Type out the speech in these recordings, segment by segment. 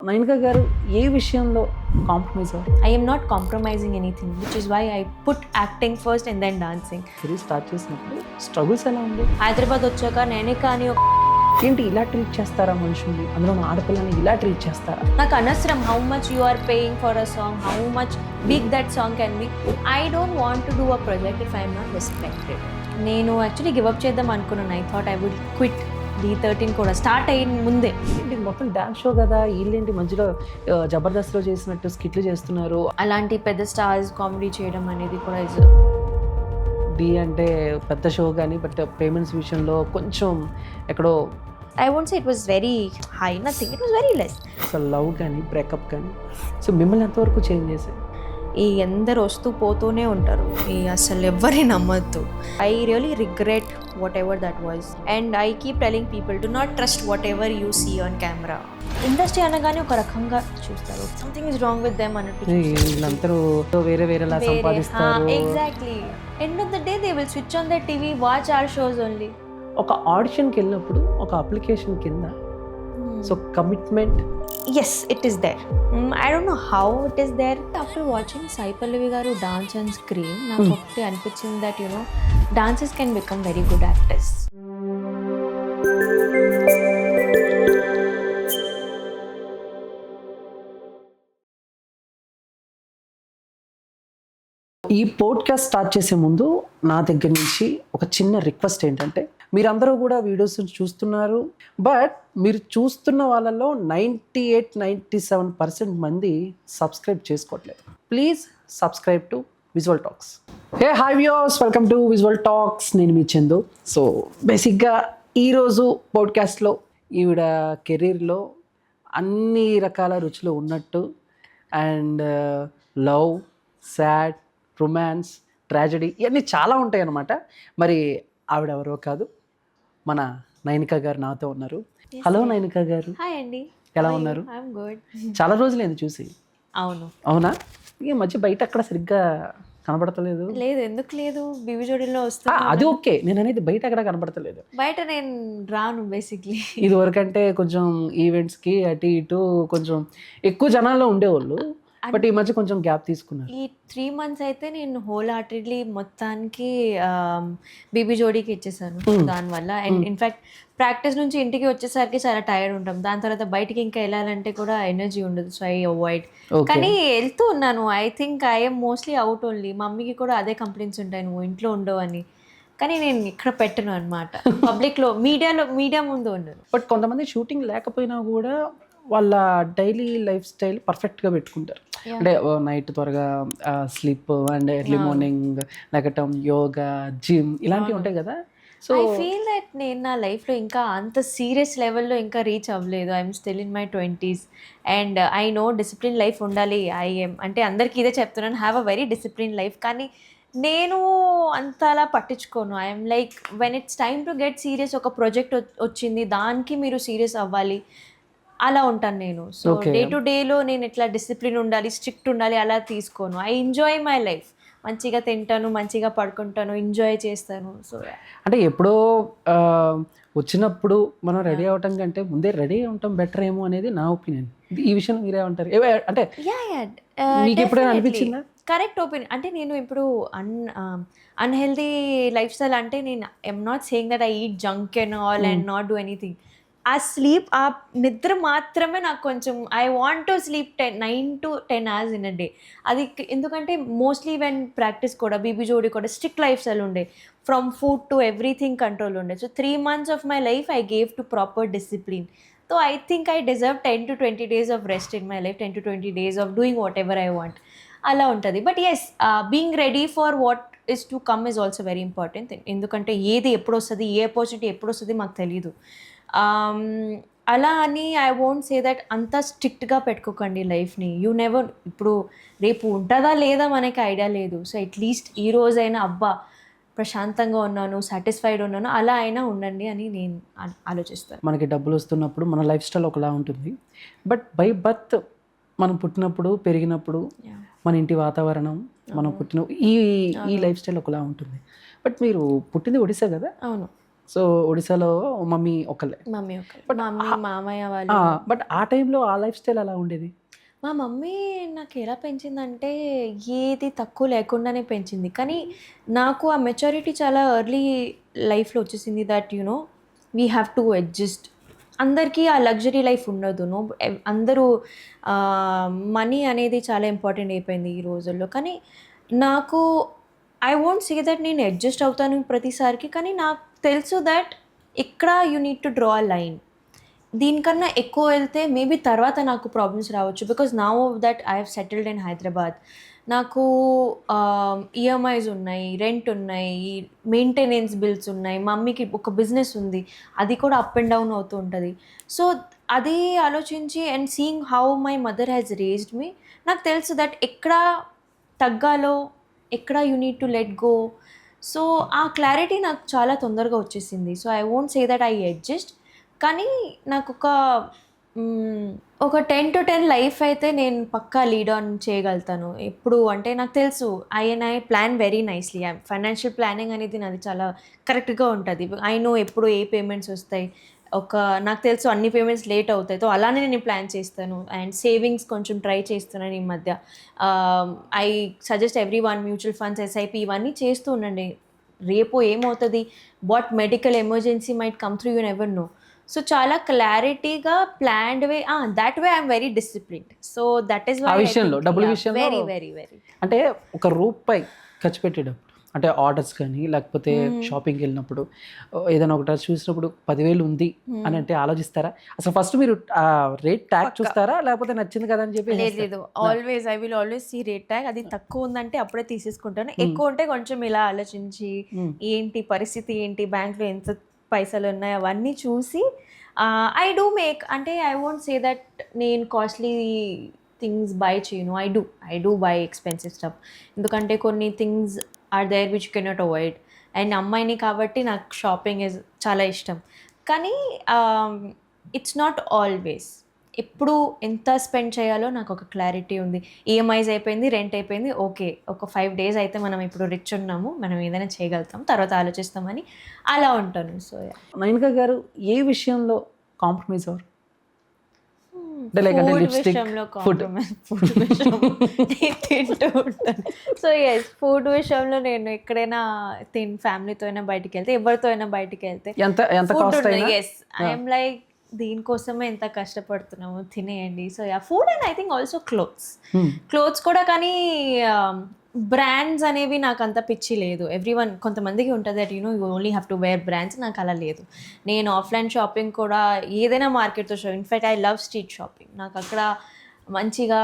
నైనిక గారు ఏ విషయంలో కాంప్రమైజ్ అవ్వరు? I am not compromising anything, which is why I put acting first and then dancing. Career start చేసినప్పుడు struggles ఎలా ఉంది? హైదరాబాద్ వచ్చాక నైనిక అని ఏంటి ఇలా ట్రీట్ చేస్తారా మనుషుల్ని, అందులో ఆడపిల్లని ఇలా ట్రీట్ చేస్తారా? నాకు అనవసరం how much you are paying for a song, how much big that song can be. I don't want to do a project if I'm not respected. నేను యాక్చువల్లీ గివప్ చేద్దాం అనుకున్నాను. I thought I would quit D13 కూడా start అయిన ముందే. ఏంటి మొత్తం dance show కదా, వీళ్ళేంటి మధ్యలో జబర్దస్త్లో చేసినట్టు స్కిట్లు చేస్తున్నారు? అలాంటి పెద్ద స్టార్స్ కామెడీ చేయడం అనేది కూడా ఇస్ డి అంటే పెద్ద షో కానీ, బట్ పేమెంట్స్ విషయంలో కొంచెం ఎక్కడో I won't say it was very high, nothing. It was very less. అసలు లవ్ కానీ బ్రేకప్ కానీ సో మిమ్మల్ని ఎంతవరకు చేంజ్ చేశాయి? ఈ ఎందరు వస్తూ పోతూనే ఉంటారు, ఈ అసలు ఎవరిని నమ్మద్దు. I really regret what ever that was and I keep telling people do not trust what ever you see on camera. Industry అనగానే ఒక రకంగా చూస్తారు, something is wrong with them అన్నట్టు. వీళ్ళందరూ వేరే వేరేలా సంపాదిస్తారు. Exactly. End of the day they will switch on the TV, watch our shows only. ఒక ఆడిషన్కి వెళ్ళినప్పుడు ఒక అప్లికేషన్ కింద so commitment yes, it is there. I don't know how it is there. After watching Sai Pallavi garu dance on screen, నాకు ఒకటి అనిపించింది that you know dancers can become very good actors. ఈ podcast start చేసే ముందు నా దగ్గర నుంచి ఒక చిన్న రిక్వెస్ట్ ఏంటంటే, మీరందరూ కూడా వీడియోస్ చూస్తున్నారు, బట్ మీరు చూస్తున్న వాళ్ళలో 98-97% మంది సబ్స్క్రైబ్ చేసుకోవట్లేదు. Please subscribe to visual talks. Hey hi viewers, welcome to visual talks. నేను మీ చందు. సో బేసిక్గా ఈరోజు పోడ్కాస్ట్లో ఈవిడ కెరీర్లో అన్ని రకాల రుచులు ఉన్నట్టు and love, sad, romance, tragedy ఇవన్నీ చాలా ఉంటాయి అన్నమాట. మరి ఆవిడెవరో కాదు, మన నైనిక గారు నాతో ఉన్నారు. హలో నైనిక గారు. హాయ్ అండి, ఎలా ఉన్నారు? I'm good. చాలా రోజులైంది చూసి. అవునా? ఈ మధ్య బయట అక్కడ సరిగ్గా కనబడతలేదు. లేదు, ఎందుకు లేదు, బివి జోడీలో వస్తా. అది ఓకే, నేను అనేది బయట ఎక్కడ కనబడతలేదు. బయట నేను రాను బేసిక్లీ. ఇది వరకంటే కొంచెం ఈవెంట్స్కి అటు ఇటు కొంచెం ఎక్కువ జనాల్లో ఉండేవాళ్ళు, బట్ ఈ మధ్య కొంచెం గ్యాప్ తీసుకున్నారు. ఈ 3 months అయితే నేను హోల్ హార్టెడ్లీ మొత్తానికి బీబీ జోడీకి ఇచ్చేసాను. దానివల్ల అండ్ ఇన్ఫ్యాక్ట్ ప్రాక్టీస్ నుంచి ఇంటికి వచ్చేసరికి చాలా టైర్డ్ ఉంటాం, దాని తర్వాత బయటికి ఇంకా వెళ్ళాలంటే కూడా ఎనర్జీ ఉండదు. So I avoid. కానీ వెళ్తూ ఉన్నాను. I think I'm mostly out only. మమ్మీకి కూడా అదే కంప్లైంట్స్ ఉంటాయి, నువ్వు ఇంట్లో ఉండవు అని. కానీ నేను ఇక్కడ పెట్టను అనమాట, పబ్లిక్లో మీడియా ముందు ఉండను. బట్ కొంతమంది షూటింగ్ లేకపోయినా కూడా వాళ్ళ డైలీ లైఫ్ స్టైల్ పర్ఫెక్ట్గా పెట్టుకుంటారు. అంటే నైట్ త్వరగా స్లీప్ అండ్ ఎర్లీ మార్నింగ్ లెగటం, యోగా, జిమ్ ఇలాంటివి ఉంటాయి కదా. సో ఐ ఫీల్ దట్ నేను నా లైఫ్లో ఇంకా అంత సీరియస్ లెవెల్లో ఇంకా రీచ్ అవ్వలేదు. I'm still in my 20s and I no discipline life ఉండాలి. అంటే అందరికీ ఇదే చెప్తున్నాను, have a very discipline life. కానీ నేను అంతలా పట్టించుకోను. I'm like when it's time to get serious, ఒక ప్రాజెక్ట్ వచ్చింది దానికి మీరు సీరియస్ అవ్వాలి, అలా ఉంటాను నేను. సో డే టు డేలో నేను ఎట్లా డిసిప్లిన్ ఉండాలి, స్ట్రిక్ట్ ఉండాలి అలా తీసుకోను. I enjoy my life. మంచిగా తింటాను, మంచిగా పడుకుంటాను, ఎంజాయ్ చేస్తాను. సో అంటే ఎప్పుడో వచ్చినప్పుడు మనం రెడీ అవటం కంటే ముందే రెడీ అవటం బెటర్ ఏమో అనేది నా ఒపీనియన్. ఈ విషయం మీరేమంటారు? అంటే మీకు ఎప్పుడైనా అనిపించిందా? Correct opinion. అంటే నేను ఇప్పుడు అన్హెల్దీ లైఫ్ స్టైల్ అంటే నేను I'm not saying that I eat junk and all and not do anything. ఆ స్లీప్, ఆ నిద్ర మాత్రమే నాకు కొంచెం I want to sleep 9 to 10 hours in a day. అది ఎందుకంటే మోస్ట్లీ వెన్ ప్రాక్టీస్ కూడా బీబీ జోడీ కూడా స్ట్రిక్ట్ లైఫ్ స్టైల్ ఉండే, from food to everything control ఉండే. So 3 months of my life I gave to proper discipline. So I think I deserve 10 to 20 days of rest in my life, 10 to 20 days of doing what ever I want, అలా ఉంటుంది. But yes, being ready for what is to come is also very important thing. ఎందుకంటే ఏది ఎప్పుడు వస్తుంది, ఏ opportunity ఎప్పుడు వస్తుంది మాకు తెలీదు. అలా అని ఐ వోంట్ సే దట్ అంత స్ట్రిక్ట్గా పెట్టుకోకండి లైఫ్ని. యూ నెవర్, ఇప్పుడు రేపు ఉంటుందా లేదా మనకి ఐడియా లేదు. సో అట్లీస్ట్ ఈ రోజైనా అబ్బా ప్రశాంతంగా ఉన్నాను, సాటిస్ఫైడ్ ఉన్నాను, అలా అయినా ఉండండి అని నేను ఆలోచిస్తాను. మనకి డబ్బులు వస్తున్నప్పుడు మన లైఫ్ స్టైల్ ఒకలా ఉంటుంది, బట్ బై బర్త్ మనం పుట్టినప్పుడు పెరిగినప్పుడు మన ఇంటి వాతావరణం, మనం పుట్టిన ఈ లైఫ్ స్టైల్ ఒకలా ఉంటుంది. బట్ మీరు పుట్టింది ఒడిశా కదా? అవును. సో ఒడిశాలో మమ్మీ ఒకళ్ళే. మమ్మీ మమ్మీ మామయ్య వాళ్ళు. బట్ ఆ టైంలో ఆ లైఫ్ స్టైల్ ఎలా ఉండేది? మా మమ్మీ నాకు ఎలా పెంచిందంటే ఏది తక్కువ లేకుండానే పెంచింది. కానీ నాకు ఆ మెచ్యూరిటీ చాలా ఎర్లీ లైఫ్‌లో వచ్చేసింది that we have to adjust. అందరికీ ఆ లగ్జరీ లైఫ్ ఉండదు. అందరూ మనీ అనేది చాలా ఇంపార్టెంట్ అయిపోయింది ఈ రోజుల్లో. కానీ నాకు ఐ వోంట్ సే దట్ నేను అడ్జస్ట్ అవుతాను ప్రతిసారికి. కానీ నాకు తెలుసు దట్ ఇక్కడ you need to draw a line. దీనికన్నా ఎక్కువ వెళ్తే మేబీ తర్వాత నాకు ప్రాబ్లమ్స్ రావచ్చు. Because now that I have settled in Hyderabad. నాకు ఈఎంఐస్ ఉన్నాయి, రెంట్ ఉన్నాయి, మెయింటెనెన్స్ బిల్స్ ఉన్నాయి, మమ్మీకి ఒక బిజినెస్ ఉంది, అది కూడా అప్ అండ్ డౌన్ అవుతూ ఉంటుంది. సో అది ఆలోచించి and seeing how my mother has raised me, నాకు తెలుసు దట్ ఎక్కడ తగ్గాలో, ఎక్కడ you need to let go. So ఆ క్లారిటీ నాకు చాలా తొందరగా వచ్చేసింది. So I won't say that I adjust. కానీ నాకు ఒక 10 to 10 లైఫ్ అయితే నేను పక్కా లీడ్ ఆన్ చేయగలుగుతాను. ఎప్పుడు అంటే నాకు తెలుసు I plan very nicely. Financial planning అనేది నాది చాలా కరెక్ట్గా ఉంటుంది. ఐ నో ఎప్పుడు ఏ పేమెంట్స్ వస్తాయి, నాకు తెలుసు అన్ని పేమెంట్స్ లేట్ అవుతాయి. సో అలానే నేను ప్లాన్ చేస్తాను. అండ్ సేవింగ్స్ కొంచెం ట్రై చేస్తున్నాను ఈ మధ్య. I suggest every one mutual funds, SIP ఇవన్నీ చేస్తూ ఉండండి. రేపు ఏమవుతుంది, what medical emergency might come through, you never know. So చాలా క్లారిటీగా planned way, that way I'm very disciplined. So that is ఆ విషయంలో డబ్బుల విషయంలో వెరీ వెరీ వెరీ అంటే ఒక రూపాయి ఖర్చు పెట్టేటప్పుడు, అంటే ఆర్డర్స్ కానీ లేకపోతే షాపింగ్కి వెళ్ళినప్పుడు ఏదైనా ఒకటి చూసినప్పుడు 10,000 ఉంది అని అంటే ఆలోచిస్తారా? అసలు ఫస్ట్ మీరు రేట్ ట్యాగ్ చూస్తారా, లేకపోతే నచ్చింది కదా అని చెప్పి? లేదు, always I will always see rate tag. అది తక్కువ ఉందంటే అప్పుడే తీసేసుకుంటాను. ఎక్కువ ఉంటే కొంచెం ఇలా ఆలోచించి ఏంటి పరిస్థితి, ఏంటి బ్యాంక్లో ఎంత పైసలు ఉన్నాయి అవన్నీ చూసి ఐ డూ మేక్. అంటే ఐ వోంట్ సే దట్ నేను కాస్ట్లీ థింగ్స్ బై చేయను. I do buy expensive stuff. ఎందుకంటే కొన్ని things are there which cannot avoid. And అమ్మాయిని కాబట్టి నాకు షాపింగ్ ఇస్ చాలా ఇష్టం. కానీ ఇట్స్ నాట్ ఆల్వేస్. ఎప్పుడు ఎంత స్పెండ్ చేయాలో నాకు ఒక క్లారిటీ ఉంది. ఈఎంఐస్ అయిపోయింది, రెంట్ అయిపోయింది, ఓకే ఒక 5 days అయితే మనం ఇప్పుడు రిచ్ ఉన్నాము, మనం ఏదైనా చేయగలుగుతాం, తర్వాత ఆలోచిస్తామని అలా ఉంటాను. సో నైనిక గారు ఏ విషయంలో కాంప్రమైజ్ అవ్వరు? సో ఎస్, ఫుడ్ విషయంలో నేను ఎక్కడైనా ఫ్యామిలీతో అయినా బయటికి వెళ్తే, ఎవరితో అయినా బయటికి వెళ్తే ఎస్ ఐఎమ్ లైక్ దీనికోసమే ఎంత కష్టపడుతున్నాము, తినేయండి. So yeah, food and I think also clothes కూడా. కానీ బ్రాండ్స్ అనేవి నాకు అంత పిచ్చి లేదు. ఎవ్రీవన్, కొంతమందికి ఉంటుంది that you only have to wear brands. నాకు అలా లేదు. నేను ఆఫ్లైన్ షాపింగ్ కూడా ఏదైనా మార్కెట్తో in fact I love street shopping. నాకు అక్కడ మంచిగా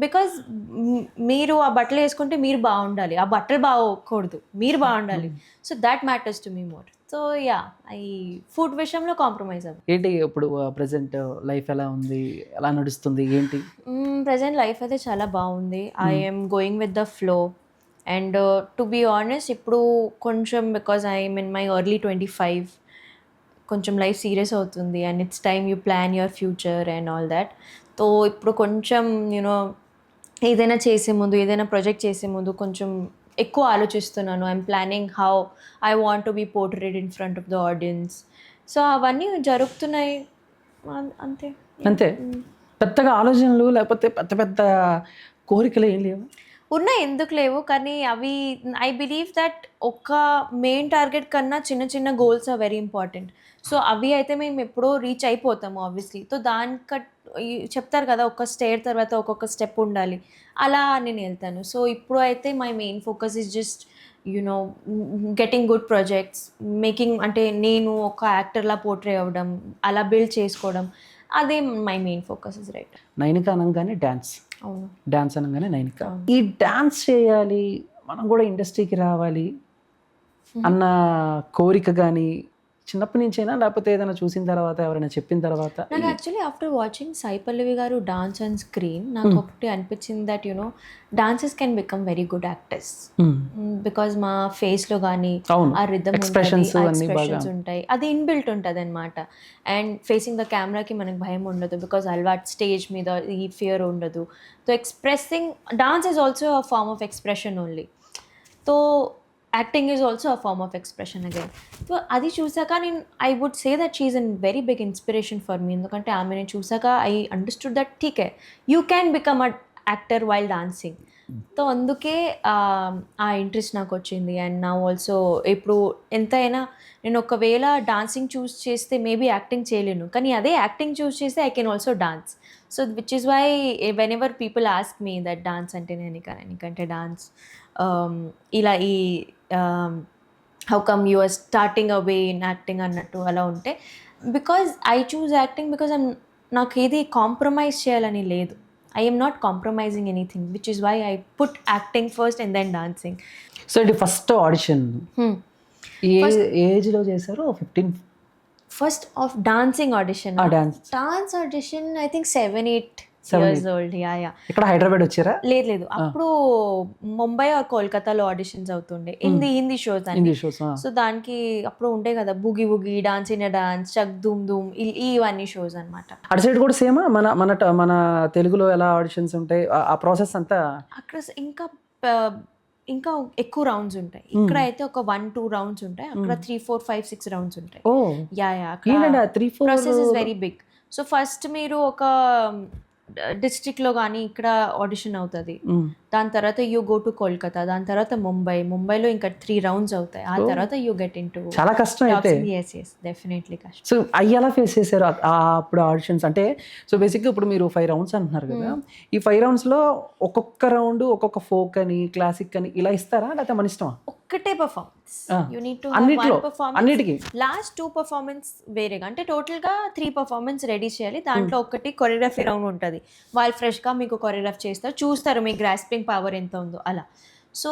బికాజ్ మీరు ఆ బట్టలు వేసుకుంటే మీరు బాగుండాలి, ఆ బట్టలు బాగోకూడదు, మీరు బాగుండాలి. So that matters to me more. So yeah, ఈ ఫుడ్ విషయంలో కాంప్రమైజ్ అవ్వదు. ఏంటి ఇప్పుడు ప్రజెంట్ లైఫ్ ఎలా ఉంది, ఎలా నడుస్తుంది ఏంటి? ప్రజెంట్ లైఫ్ అయితే చాలా బాగుంది. I'm going with the flow. And to be honest, ఇప్పుడు కొంచెం because I'm in my early 25, కొంచెం లైఫ్ సీరియస్ అవుతుంది. And it's time you plan your future and all that. So ఇప్పుడు కొంచెం ఏదైనా చేసే ముందు, ఏదైనా ప్రాజెక్ట్ చేసే ముందు కొంచెం ఎక్కువ ఆలోచిస్తున్నాను. I'm planning how I want to be portrayed in front of the audience. So అవన్నీ జరుగుతున్నాయి అంతే. పెద్దగా ఆలోచనలు లేకపోతే పెద్ద పెద్ద కోరికలు ఏం లేవు? ఉన్నాయి, ఎందుకు లేవు. కానీ అవి ఐ బిలీవ్ దట్ ఒక మెయిన్ టార్గెట్ కన్నా చిన్న చిన్న goals are very important. So అవి అయితే మేము ఎప్పుడో రీచ్ అయిపోతాము ఆబ్వియస్లీ. సో చెప్తారు కదా, ఒక్క స్టేర్ తర్వాత ఒక్కొక్క స్టెప్ ఉండాలి, అలా నేను వెళ్తాను. సో ఇప్పుడు అయితే my main focus is just getting good projects, making, అంటే నేను ఒక యాక్టర్లా పోర్ట్రే అవ్వడం, అలా బిల్డ్ చేసుకోవడం, అదే my main focus is right. Nainika అనగానే డ్యాన్స్, అవును, డ్యాన్స్ అనగానే నైనిక. ఈ డ్యాన్స్ చేయాలి, మనం కూడా ఇండస్ట్రీకి రావాలి అన్న కోరిక కానీ చిన్నప్పటి నుంచైనా, లేకపోతే ఏదైనా చూసిన తర్వాత, ఎవరైనా చెప్పిన తర్వాత? నాకు actually after watching Sai Pallavi గారు డాన్స్ ఆన్ స్క్రీన్ నాకు ఒకటి అనిపించింది that dancers can become very good actors. Because మా ఫేస్లో కానీ ఆ రిథమ్ ఎక్స్ప్రెషన్స్ ఉంటాయి, అది ఇన్బిల్ట్ ఉంటుంది అనమాట. అండ్ ఫేసింగ్ ద కెమెరాకి మనకు భయం ఉండదు, బికాజ్ అలవాట్ స్టేజ్ మీద ఈ ఫియర్ ఉండదు. So expressing dance is also a form of expression only. So acting is also a form of expression again. So అది చూసాక నేను I would say that she is an very big inspiration for me. ఎందుకంటే ఆమెను చూసాక I understood that ఠీకే you can become a actor while dancing. So అందుకే ఆ interest నాకు వచ్చింది. అండ్ నా ఆల్సో ఇప్పుడు ఎంతైనా నేను ఒకవేళ డాన్సింగ్ చూస్ చేస్తే మేబీ యాక్టింగ్ చేయలేను, కానీ అదే యాక్టింగ్ చూస్ చేస్తే I can also dance. So which is why when ever people ask me that dance అంటే నేను నీకంటే డాన్స్ ఇలా ఈ how come you are starting away in acting అన్నట్టు అలా ఉంటే, because I choose acting because నాకు ఏది కాంప్రమైజ్ చేయాలని లేదు. I am not compromising anything, which is why I put acting first and then dancing. So ఇది ఫస్ట్ ఆడిషన్ ఏజ్లో చేశారు? 15? First of dancing audition. Dance audition, I think 7-8 years old. Yeah. ఇక్కడ హైదరాబాద్ వచ్చారా? లేదు అప్పుడు ముంబై ఆర్ కోల్కతాలో ఆడిషన్స్ అవుతుండే Hindi shows అని. సో దానికి అప్పుడు ఉండే కదా Boogie Boogie, dance in dance, Chak Dhoom Dhoom, ఇవన్నీ షోస్ అనమాట. అటు సైడ్ కూడా సేమ్ మన తెలుగులో ఎలా ఆడిషన్స్ ఉంటాయి ఆ ప్రాసెస్ అంతా? అక్కడ ఇంకా ఎక్కువ రౌండ్స్ ఉంటాయి. ఇక్కడ అయితే ఒక 1-2 రౌండ్స్ ఉంటాయి, అక్కడ 3-4-5-6 రౌండ్స్ ఉంటాయి. Process is very big. So first మీరు ఒక డిస్ట్రిక్ట్లో కానీ ఇక్కడ ఆడిషన్ అవుతుంది, దాని తర్వాత యూ గో టు కోల్కతా, దాని తర్వాత ముంబైలో ఇంకా 3 రౌండ్స్ అవుతాయి, ఆ తర్వాత యూ గెట్ ఇన్ టు. చాలా కష్టం అయితే. ఎస్ డెఫినెట్లీ కష్టం. సో అవి ఎలా ఫేస్ చేశారు అప్పుడు ఆడిషన్స్ అంటే? సో బేసిక్గా ఇప్పుడు మీరు 5 రౌండ్స్ అంటున్నారు కదా, ఈ 5 రౌండ్స్లో ఒక్కొక్క రౌండ్ ఒక్కొక్క ఫోక్ అని క్లాసిక్ అని ఇలా ఇస్తారా, లేకపోతే మన ఇష్టమా? ఒక్కటే పర్ఫార్మెన్స్, యూ నీడ్ టు అన్నిటికీ లాస్ట్ 2 పర్ఫార్మెన్స్ వేరేగా, అంటే టోటల్గా 3 పర్ఫార్మెన్స్ రెడీ చేయాలి. దాంట్లో ఒకటి కొరియోగ్రఫీ రౌండ్ ఉంటుంది, వాళ్ళు ఫ్రెష్గా మీకు కొరియోగ్రాఫ్ చేస్తారు, చూస్తారు మీ గ్రాస్పింగ్ పవర్ ఎంత ఉందో అలా. సో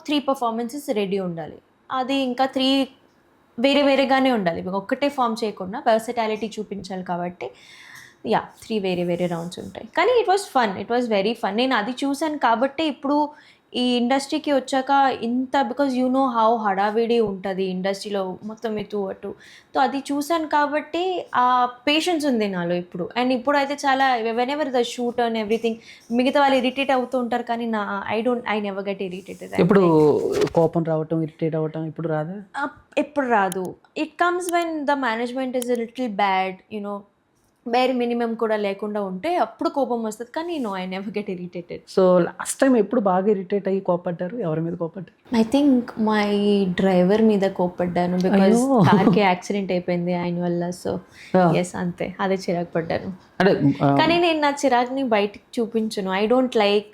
3 పర్ఫార్మెన్సెస్ రెడీ ఉండాలి. అది ఇంకా 3 వేరేగానే ఉండాలి, ఒక్కటే ఫామ్ చేయకుండా వర్సటాలిటీ చూపించాలి కాబట్టి 3 వేరే రౌండ్స్ ఉంటాయి. కానీ it was fun, it was very fun. నేను అది చూసాను కాబట్టి ఇప్పుడు ఈ ఇండస్ట్రీకి వచ్చాక ఇంత, బికాజ్ యూ నో హౌ హడావిడి ఉంటుంది ఇండస్ట్రీలో మొత్తం ఇటు అటు. సో అది చూసాను కాబట్టి ఆ పేషెన్స్ ఉంది నాలో ఇప్పుడు. అండ్ ఇప్పుడు అయితే చాలా when ever the shoot and everything, మిగతా వాళ్ళు ఇరిటేట్ అవుతూ ఉంటారు కానీ ఐ నెవర్ గెట్ ఇరిటేటెడ్. ఇప్పుడు కోపం రావటం, ఇరిటేట్ అవ్వటం ఇప్పుడు రాదు? ఎప్పుడు రాదు. It comes when the management is little bad, you know, bear minimum కూడా లేకుండా ఉంటే అప్పుడు కోపం వస్తుంది, కానీ I never get irritated. So last time ఎప్పుడు బాగా ఇరిటేట్ అయ్యి కోపడ్డారు? ఎవరి మీద కోపడ్డారు? ఐ థింక్ మై డ్రైవర్ మీద కోపడ్డాను, బికాజ్ కార్కి యాక్సిడెంట్ అయిపోయింది ఆయన వల్ల. సో ఎస్, అంతే, అదే చిరాకు పడ్డాను. కానీ నేను నా చిరాకుని బయటికి చూపించను. ఐ డోంట్ లైక్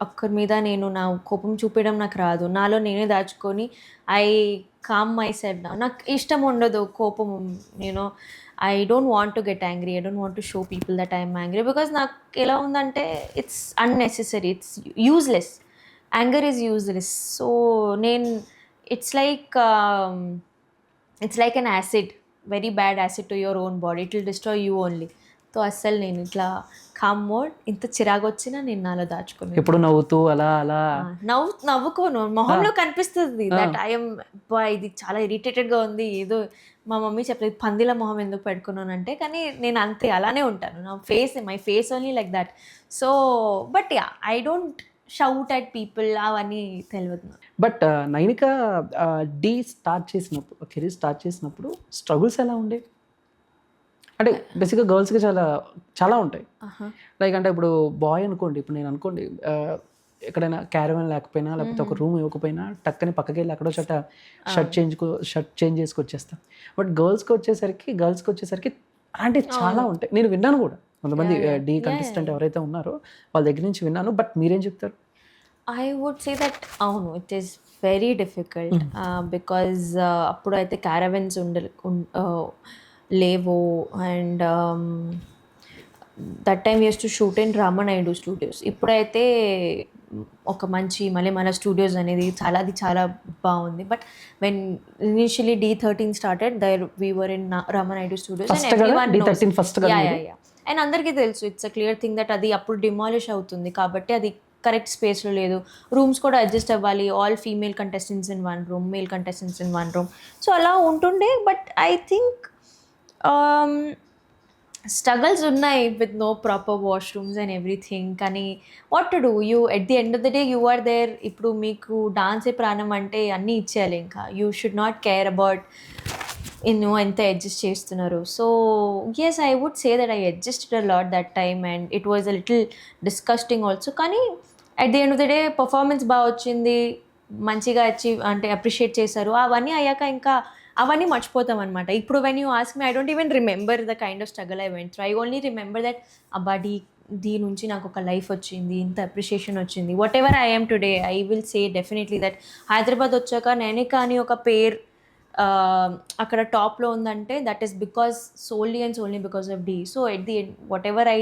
ఒక్కరి మీద నేను నా కోపం చూపించడం నాకు రాదు, నాలో నేనే దాచుకొని ఐ కామ్ మై సెల్ఫ్. నాకు ఇష్టం ఉండదు కోపం. నేను I don't want to get angry. I don't want to show people that I am angry, because నాకు ఎలా ఉందంటే it's unnecessary, it's useless. Anger is useless. So it's like an acid, very bad acid to your own body. It will destroy you only. So అస్సలు నేను ఇట్లా com mode, ఇంత చిరాకు వచ్చినా నేను నాలో దాచుకున్నాను. ఎప్పుడు నవ్వుతూ అలా నవ్వుకోను, మొహంలో కనిపిస్తుంది దట్ ఐఎమ్ ఇది చాలా ఇరిటేటెడ్గా ఉంది, ఏదో మా మమ్మీ చెప్పలేదు పందిల మొహం ఎందుకు పెట్టుకున్నాను అంటే, కానీ నేను అంతే అలానే ఉంటాను. నా my face only like that. So but I don't shout at people, అవన్నీ తెలియదు. బట్ నైనిక కెరీర్ స్టార్ట్ చేసినప్పుడు స్ట్రగుల్స్ ఎలా ఉండేవి? అంటే బేసిక్గా గర్ల్స్కి చాలా ఉంటాయి. లైక్ అంటే ఇప్పుడు బాయ్ అనుకోండి, ఇప్పుడు నేను అనుకోండి ఎక్కడైనా క్యారవాన్ లేకపోయినా, లేకపోతే ఒక రూమ్ ఇవ్వకపోయినా టక్కని పక్కకి వెళ్ళి అక్కడో చోట షర్ట్ చేంజ్ చేసుకొచ్చేస్తాం. బట్ గర్ల్స్కి వచ్చేసరికి అలాంటివి చాలా ఉంటాయి. నేను విన్నాను కూడా, కొంతమంది డీ కంటెస్టెంట్ ఎవరైతే ఉన్నారో వాళ్ళ దగ్గర నుంచి విన్నాను. బట్ మీరేం చెప్తారు? ఐ వుడ్ సే దట్ అవును, it is very difficult, because అప్పుడు అయితే క్యారవెన్స్ లేవు. And that time used to shoot in Ramanaidu studios. ఇప్పుడైతే ఒక మంచి మలయాళ స్టూడియోస్ అనేది చాలా బాగుంది. But when initially D13 started, there we were in Ramanaidu studios and అందరికీ తెలుసు, it's a clear thing that అది అప్పుడు డిమాలిష్ అవుతుంది కాబట్టి అది కరెక్ట్ స్పేస్లో లేదు. రూమ్స్ కూడా అడ్జస్ట్ అవ్వాలి, all female contestants in 1 room, male contestants in 1 room. So అలా ఉంటుండే. బట్ ఐ థింక్ స్ట్రగల్స్ ఉన్నాయి with no proper washrooms and everything. కానీ what to do, you at the end of the day you are there. ఇప్పుడు మీకు డాన్సే ప్రాణం అంటే అన్నీ ఇచ్చేయాలి. ఇంకా you should not care about నువ్వు ఎంత అడ్జస్ట్ చేస్తున్నారు. So yes, I would say that I adjusted a lot that time and it was a little disgusting also. కానీ at the end of the day performance బాగా వచ్చింది, మంచిగా achieve అంటే appreciate చేశారు. అవన్నీ అయ్యాక ఇంకా అవన్నీ మర్చిపోతాం అనమాట. ఇప్పుడు when you ask me, I don't even remember the kind of struggle I went through. I only remember that అబ్బా దీని నుంచి నాకు ఒక లైఫ్ వచ్చింది, ఇంత అప్రిషియేషన్ వచ్చింది. What ever I am today, I will say definitely that Hyderabad వచ్చాక నేనిక అని ఒక పేరు అక్కడ టాప్లో ఉందంటే that is because solely and solely because of D. So at the end what ever I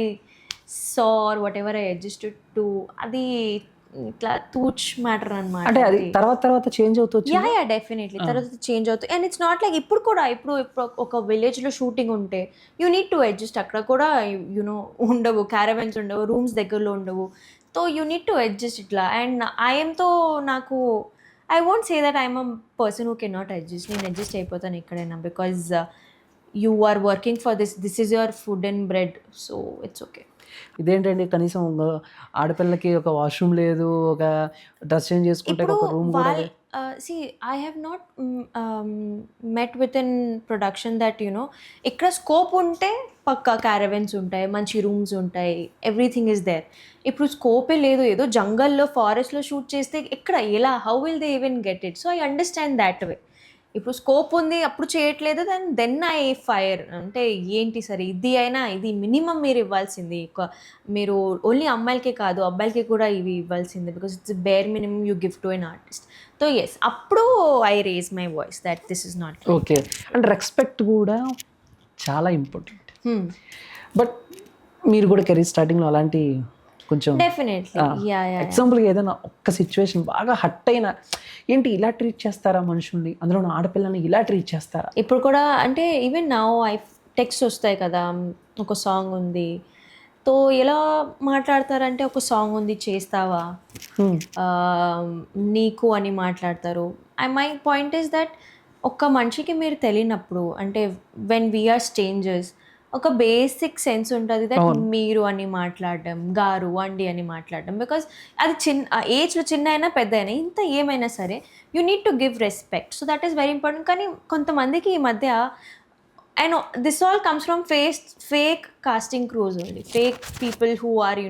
saw or what ever I adjusted to, అది ఇట్లా తూచ్ మ్యాటర్ అనమాట. అంటే అది తర్వాత చేంజ్ అవుతుంది. యా డెఫినెట్లీ తర్వాత చేంజ్ అవుతుంది. అండ్ ఇట్స్ నాట్ లైక్ ఇప్పుడు కూడా ఇప్పుడు ఒక విలేజ్లో షూటింగ్ ఉంటే యూ నీడ్ టు అడ్జస్ట్. అక్కడ కూడా యునో ఉండవు, క్యారవెన్స్ ఉండవు, రూమ్స్ దగ్గరలో ఉండవు. So you need to adjust ఇట్లా. అండ్ ఐఎమ్తో నాకు I won't say that I'm a person who can not adjust. నేను అడ్జస్ట్ అయిపోతాను ఎక్కడైనా, because you are working for this is your food and bread. So it's okay. ఇదేంటండి, కనీసం ఆడపిల్లకి ఒక వాష్రూమ్ లేదు, ఒక డ్రెస్ చేంజ్ చేసుకుంటే ఒక రూమ్ కూడా లేదు. See, I have not met within production that ఇక్కడ స్కోప్ ఉంటే పక్కా క్యారవెన్స్ ఉంటాయి, మంచి రూమ్స్ ఉంటాయి, ఎవ్రీథింగ్ ఈస్ దేర్. ఇప్పుడు స్కోపే లేదు, ఏదో జంగల్లో ఫారెస్ట్లో షూట్ చేస్తే ఎక్కడ ఎలా, how will they even get it? So I understand that way. ఇప్పుడు స్కోప్ ఉంది అప్పుడు చేయట్లేదు, దెన్ ఐ ఫైర్. అంటే ఏంటి సరే, ఇది మినిమం మీరు ఇవ్వాల్సింది. మీరు ఓన్లీ అమ్మాయిలకే కాదు అబ్బాయిలకి కూడా ఇవి ఇవ్వాల్సింది, because it's bare minimum you give to an artist. So yes, అప్పుడు I raise my voice that this is not okay. And respect కూడా చాలా ఇంపార్టెంట్. బట్ మీరు కూడా కెరీర్ స్టార్టింగ్లో అలాంటి కొంచెం డెఫినెట్లీ ఎగ్జాంపుల్గా ఏదైనా ఒక్క సిచ్యువేషన్ బాగా హట్ అయినా, ఏంటి ఇలా ట్రీట్ చేస్తారా మనుషుల్ని, అందులో ఆడపిల్లని ఇలా ట్రీట్ చేస్తారా? ఇప్పుడు కూడా అంటే ఈవెన్ నౌ టెక్స్ట్ వస్తాయి కదా, ఒక సాంగ్ ఉంది, తో ఎలా మాట్లాడతారంటే ఒక సాంగ్ ఉంది చేస్తావా నీకు అని మాట్లాడతారు. మై పాయింట్ ఈస్ దట్ ఒక్క మనిషికి మీరు తెలియనప్పుడు, అంటే వెన్ వీఆర్ స్ట్రేంజర్స్, ఒక బేసిక్ సెన్స్ ఉంటుంది దట్ మీరు అని మాట్లాడడం, గారు అండి అని మాట్లాడడం, బికాజ్ అది ఏజ్లో చిన్న అయినా పెద్ద అయినా ఇంత ఏమైనా సరే you need to give respect. So that is very important. కానీ కొంతమందికి ఈ మధ్య and this all comes from fake casting crews only, fake people who are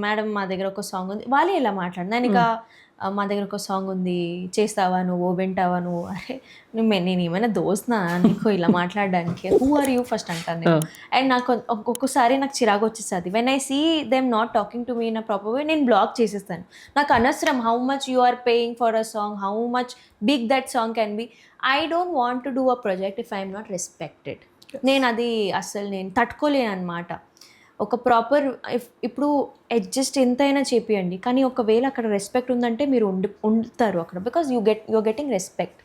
madam మా దగ్గర ఒక సాంగ్ ఉంది, వాళ్ళు ఎలా మాట్లాడు, నేను ఇక మా దగ్గర ఒక సాంగ్ ఉంది చేస్తావా నువ్వు, వింటావా నువ్వు. అరే నేను ఏమైనా దోస్తున్నా నీకు ఇలా మాట్లాడడానికి, హూ ఆర్ యూ ఫస్ట్ అంటాను నేను. అండ్ నాకు ఒక్కొక్కసారి నాకు చిరాకు వచ్చేస్తుంది when I see them not talking to me in a proper way. నేను బ్లాక్ చేసేస్తాను. నాకు అనవసరం how much you are paying for a song, how much big that song can be. I don't want to do a project if I'm not respected. నేను అది అస్సలు నేను తట్టుకోలేను అనమాట. ఒక ప్రాపర్ ఇప్పుడు అడ్జస్ట్ ఎంతైనా చేపియండి, కానీ ఒకవేళ అక్కడ రెస్పెక్ట్ ఉందంటే మీరు ఉంటారు అక్కడ, because you're getting respect.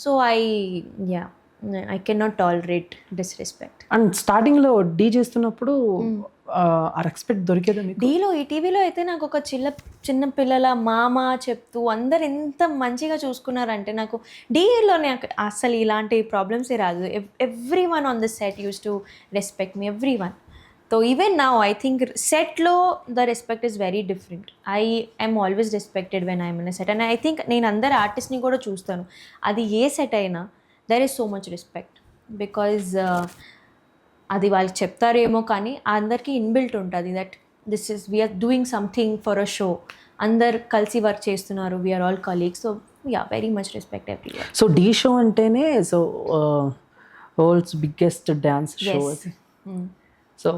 So I can not tolerate disrespect. And స్టార్టింగ్లో డీ చేస్తున్నప్పుడు ఆ రెస్పెక్ట్ దొరికేదా మీకు? డీలో ఈ టీవీలో అయితే నాకు ఒక చిన్న పిల్లల మామ చెప్తూ అందరు ఎంత మంచిగా చూసుకున్నారంటే, నాకు డీలోనే అసలు ఇలాంటి ప్రాబ్లమ్సే రాదు. Every one on the set use to respect me, every one. So even now I think setlo the respect is very different. I am always respected when I am in a set, and I think నేను అందరు ఆర్టిస్ట్ని కూడా చూస్తాను, అది ఏ set అయినా there is so much respect, because అది వాళ్ళు చెప్తారేమో కానీ అందరికీ ఇన్బిల్ట్ ఉంటుంది that this is we're doing something for a show, అందరు కలిసి వర్క్ చేస్తున్నారు, we're all colleagues. So very much respect everywhere. So Dhee show అంటేనే so world's biggest dance show. So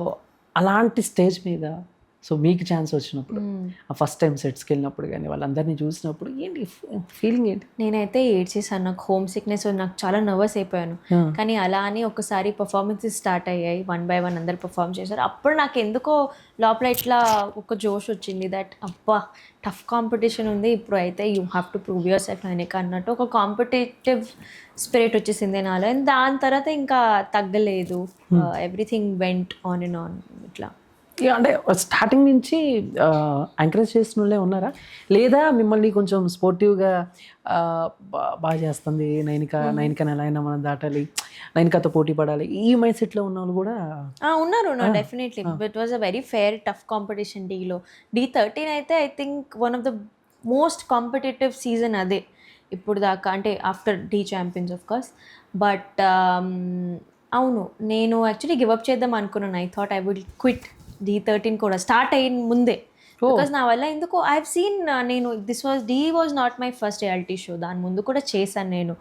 అలాంటి స్టేజ్ మీద సో మీకు ఛాన్స్ వచ్చినప్పుడు, ఆ ఫస్ట్ టైం సెట్స్కి వెళ్ళినప్పుడు కానీ వాళ్ళందరినీ చూసినప్పుడు ఏంటి ఫీలింగ్ ఏంటి? నేనైతే ఏడ్చేసాను, నాకు హోమ్ సిక్నెస్, నాకు చాలా నర్వస్ అయిపోయాను. కానీ అలా అని ఒకసారి పర్ఫార్మెన్సెస్ స్టార్ట్ అయ్యాయి, 1 by 1 అందరు పర్ఫార్మ్ చేశారు. అప్పుడు నాకు ఎందుకో లోపల ఇట్లా ఒక జోష్ వచ్చింది దట్ అబ్బా టఫ్ కాంపిటీషన్ ఉంది, ఇప్పుడు అయితే you have to prove your self అనేక అన్నట్టు ఒక కాంపిటేటివ్ స్పిరిట్ వచ్చేసింది నాలో. అండ్ దాని తర్వాత ఇంకా తగ్గలేదు, everything went on and on ఇట్లా. ఇక అంటే స్టార్టింగ్ నుంచి ఎంకరేజ్ చేసిన వాళ్ళే ఉన్నారా, లేదా మిమ్మల్ని కొంచెం స్పోర్టివ్గా బాగా చేస్తుంది నైనిక ఎలా అయినా మనం దాటాలి, నైనికతో పోటీ పడాలి, ఈ మైండ్ సెట్లో ఉన్న వాళ్ళు కూడా ఉన్నారు definitely. It was a very fair tough competition డీలో. D13 అయితే I think one of the most competitive season అదే ఇప్పుడు దాకా, అంటే after D champions of course. But అవును, నేను యాక్చువల్లీ గివప్ చేద్దాం అనుకున్నాను. I thought I would quit D13 కూడా స్టార్ట్ అయిన ముందే, బికాస్ నా వల్ల ఎందుకో ఐ హావ్ సీన్, నేను D was not my first reality show, దాని ముందు కూడా చేశాను నేను.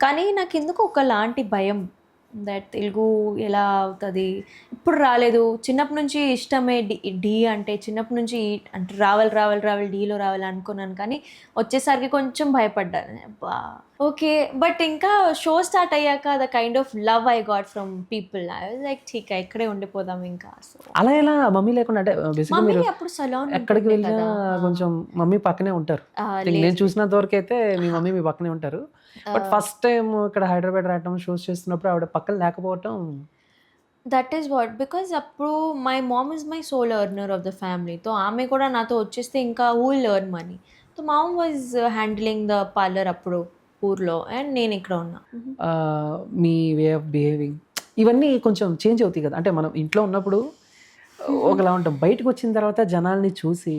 కానీ నాకు ఎందుకు ఒకలాంటి భయం దట్ తెలుగు ఎలా అవుతుంది, ఇప్పుడు రాలేదు. చిన్నప్పటి నుంచి ఇష్టమే డి అంటే, చిన్నప్పటి నుంచి అంటే రావాలి డీలో రావాలి అనుకున్నాను, కానీ వచ్చేసరికి కొంచెం భయపడ్డాను. ఓకే, బట్ ఇంకా షో స్టార్ట్ అయ్యాక the kind of love I got from people, I was like ఠీక్, ఇక్కడే ఉండిపోదాం ఇంకా. సో అలా ఎలా మమ్మీ లేకుండా, అంటే బేసిక్గా మీరు అప్పుడు సలోన్ ఎక్కడికి వెళ్ళినా కొంచెం మమ్మీ పక్కనే ఉంటారు. నేను చూసినంత వరకు అయితే మీ మమ్మీ మీ పక్కనే ఉంటారు. బట్ ఫస్ట్ టైం ఇక్కడ హైదరాబాద్ రావడం, షోస్ చేస్తున్నప్పుడు ఆవిడ పక్కన లేకపోవటం, దట్ ఈస్ వాట్, బికాజ్ అప్పుడు my mom is my sole earner of the family. తో ఆమె కూడా నాతో వచ్చేస్తే ఇంకా who will earn money. So mom was handling the parlour అప్పుడు ఊర్లో, అండ్ నేను ఇక్కడ ఉన్నా. మీ వే ఆఫ్ బిహేవింగ్ ఇవన్నీ కొంచెం చేంజ్ అవుతాయి కదా. అంటే మనం ఇంట్లో ఉన్నప్పుడు ఒకలా ఉంటాం, బయటకు వచ్చిన తర్వాత జనాల్ని చూసి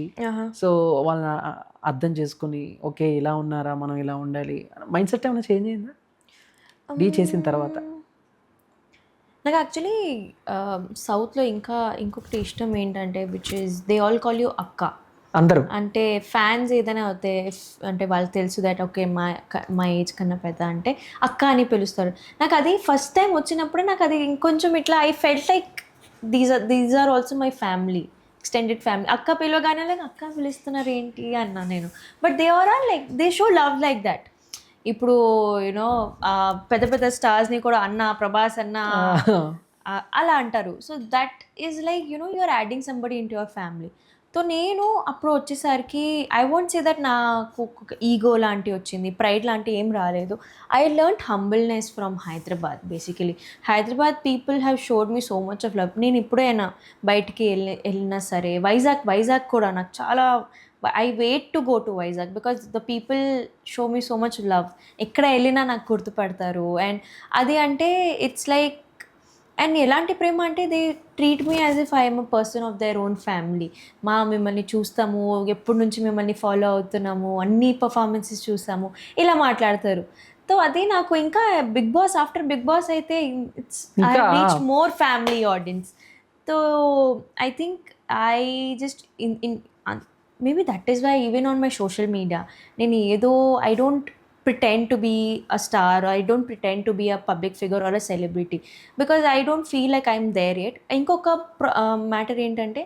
సో వాళ్ళని అర్థం చేసుకుని ఓకే ఇలా ఉన్నారా, మనం ఇలా ఉండాలి, మైండ్ సెట్ ఏమైనా చేంజ్ అయిందా డీ చేసిన తర్వాత? నాకు యాక్చువల్లీ సౌత్లో ఇంకొకటి ఇష్టం ఏంటంటే, which is they all call you అక్క. అందరూ అంటే ఫ్యాన్స్ ఏదైనా అవుతే, అంటే వాళ్ళకి తెలుసు దట్ ఓకే మా ఏజ్ కన్నా పెద్ద అంటే అక్క అని పిలుస్తారు. నాకు అది ఫస్ట్ టైం వచ్చినప్పుడే నాకు అది ఇంకొంచెం ఇట్లా I felt like these are also my family, extended family. అక్క పిలవగానే లైక్ అక్క పిలుస్తున్నారు ఏంటి అన్నా నేను. But they are all like they show love like that. ఇప్పుడు యూనో పెద్ద పెద్ద స్టార్స్ని కూడా అన్న, ప్రభాస్ అన్న అలా అంటారు. So that is like you know you are adding somebody in to your family. So నేను అప్పుడు వచ్చేసరికి ఐ వోంట్ సే దట్ నాకు ఈగో లాంటివి వచ్చింది, ప్రైడ్ లాంటివి ఏం రాలేదు. I learn humbleness from Hyderabad. Basically Hyderabad people have showed me so much of love. నేను ఎప్పుడైనా బయటికి వెళ్ళినా సరే, వైజాగ్ కూడా నాకు చాలా, I wait to go to Vizag because the people show me so much love. ఎక్కడ వెళ్ళినా నాకు గుర్తుపడతారు. అండ్ అది అంటే ఇట్స్ లైక్, అండ్ ఎలాంటి ప్రేమ అంటే they treat me as if I'm a person of their own family. మిమ్మల్ని చూస్తాము, ఎప్పటి నుంచి మిమ్మల్ని ఫాలో అవుతున్నాము, అన్ని పర్ఫార్మెన్సెస్ చూస్తాము, ఇలా మాట్లాడతారు. సో అది నాకు ఇంకా ఆఫ్టర్ బిగ్ బాస్ అయితే it's I reach more family audience. So I think I just in maybe that is why even on my social media నేను ఏదో I don't pretend to be a star, or I don't pretend to be a public figure or a celebrity, because I don't feel like I'm there yet. ఇంకొక matter ఏంటంటే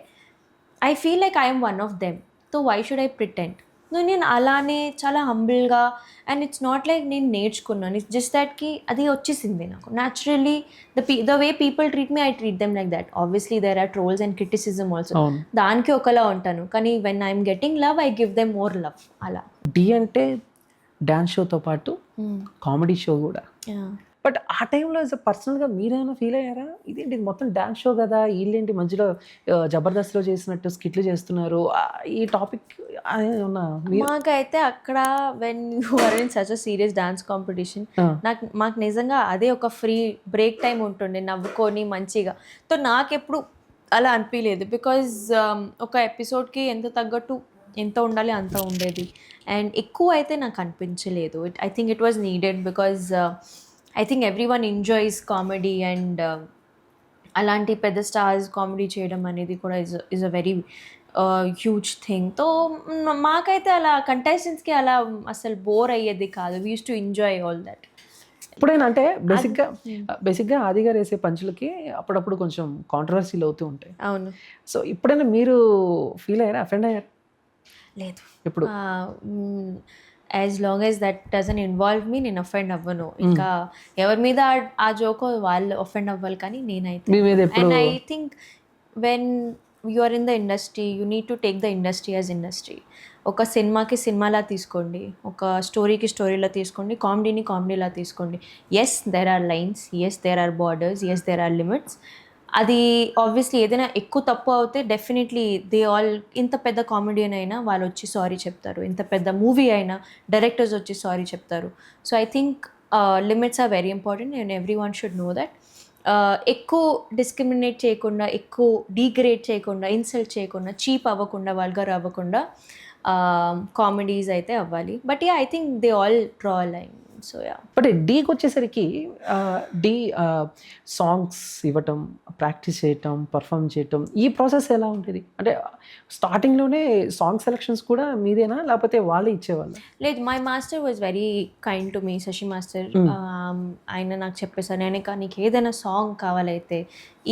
I feel like I am one of them, so why should I pretend? నేను అలానే చాలా హంబుల్గా, and it's not like నేను నేర్చుకున్నాను, it's just దట్కి అది వచ్చేసింది నాకు naturally. The way people treat me, I treat them like that. Obviously there are trolls and criticism also, దానికి ఒకలా ఉంటాను. కానీ when I'm getting love, I give them more love. అలా డి అంటే డ్యాన్స్ షోతో పాటు కామెడీ షో కూడా. But ఆ టైంలో పర్సనల్గా మీరేమైనా ఫీల్ అయ్యారా, ఇదేంటి మొత్తం డ్యాన్స్ షో కదా, వీళ్ళేంటి మధ్యలో జబర్దస్త్లో చేసినట్టు స్కిట్లు చేస్తున్నారు, ఈ టాపిక్ ఏమన్నా? మాకైతే అక్కడ when you are in such a serious dance competition, మాకు నిజంగా అదే ఒక ఫ్రీ బ్రేక్ టైం ఉంటుండే, నవ్వుకొని మంచిగా. సో నాకెప్పుడు అలా అనిపించలేదు, బికాజ్ ఒక ఎపిసోడ్కి ఎంత ఉండాలి అంత ఉండేది, అండ్ ఎక్కువ అయితే నాకు అనిపించలేదు. I think it was needed, because I think every one enjoys comedy, and అలాంటి పెద్ద స్టార్స్ కామెడీ చేయడం అనేది కూడా is a very huge thing. తో మాకైతే అలా కంటెస్టెంట్స్కి అలా అసలు బోర్ అయ్యేది కాదు, we used to enjoy all that. ఎప్పుడైనా అంటే బేసిక్గా ఆది గారు వేసే పంచులకి అప్పుడప్పుడు కొంచెం కాంట్రవర్సీలు అవుతూ ఉంటాయి. అవును. సో ఎప్పుడైనా మీరు ఫీల్ అయ్యారా, అఫెండ్ అయ్యారు? లేదు. ఇప్పుడు as long as that doesn't involve me, నేను అఫెండ్ అవ్వను. ఇంకా ఎవరి మీద ఆ జోకో వాళ్ళు అఫెండ్ అవ్వాలి, కానీ నేనైతే. And I think when you are in the industry, you need to take the industry as industry. ఒక సినిమాకి సినిమాలా తీసుకోండి, ఒక స్టోరీకి స్టోరీలా తీసుకోండి, కామెడీని కామెడీలా తీసుకోండి. Yes there are lines, yes there are borders, yes there are limits, అది ఆబ్వియస్లీ ఏదైనా ఎక్కువ తప్పు అవుతే డెఫినెట్లీ దే ఆల్, ఇంత పెద్ద కామెడియన్ అయినా వాళ్ళు వచ్చి సారీ చెప్తారు, ఇంత పెద్ద మూవీ అయినా డైరెక్టర్స్ వచ్చి సారీ చెప్తారు. So I think limits are very important and every one should know that. ఎక్కువ డిస్క్రిమినేట్ చేయకుండా, ఎక్కువ డీగ్రేడ్ చేయకుండా, ఇన్సల్ట్ చేయకుండా, చీప్ అవ్వకుండా, వల్గర్ అవ్వకుండా కామెడీస్ అయితే అవ్వాలి. But yeah, I think they all draw line. So yeah. But డీకి వచ్చేసరికి డీ సాంగ్స్ ఇవ్వటం, ప్రాక్టీస్ చేయటం, పర్ఫామ్ చేయటం, ఈ ప్రాసెస్ ఎలా ఉంటుంది? అంటే స్టార్టింగ్లోనే సాంగ్ సెలెక్షన్స్ కూడా మీదేనా, లేకపోతే వాళ్ళే ఇచ్చేవాళ్ళు? లేదు, my master was very kind to me, Sashi master. ఆయన నాకు చెప్పేసారు, నేను నీకు ఏదైనా సాంగ్ కావాలైతే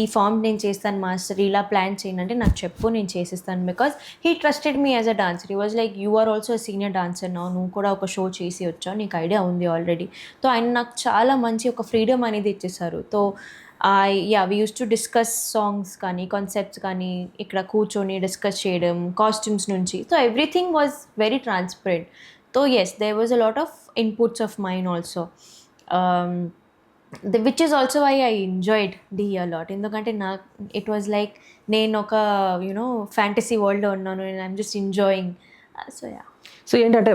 ఈ ఫామ్ నేను చేస్తాను మాస్టర్, ఇలా ప్లాన్ చేయండి అంటే నాకు చెప్పు, నేను చేసిస్తాను. Because he trusted me as a dancer. He was like, you are also a senior dancer now, నువ్వు కూడా ఒక షో చేసి వచ్చావు, నీకు ఐడియా ఉంది ఆల్రెడీ. సో ఆయన నాకు చాలా మంచి ఒక ఫ్రీడమ్ అనేది ఇచ్చేసారు. So we used to discuss songs కానీ, కాన్సెప్ట్స్ కానీ, ఇక్కడ కూర్చొని డిస్కస్ చేయడం, కాస్ట్యూమ్స్ నుంచి. So everything was very transparent. So yes, there was a lot of inputs of mine also, which is also why I enjoyed D a lot. ఎందుకంటే it was like నేను ఒక fantasy వరల్డ్లో ఉన్నాను and I'm just enjoying. So yeah. So ఏంటంటే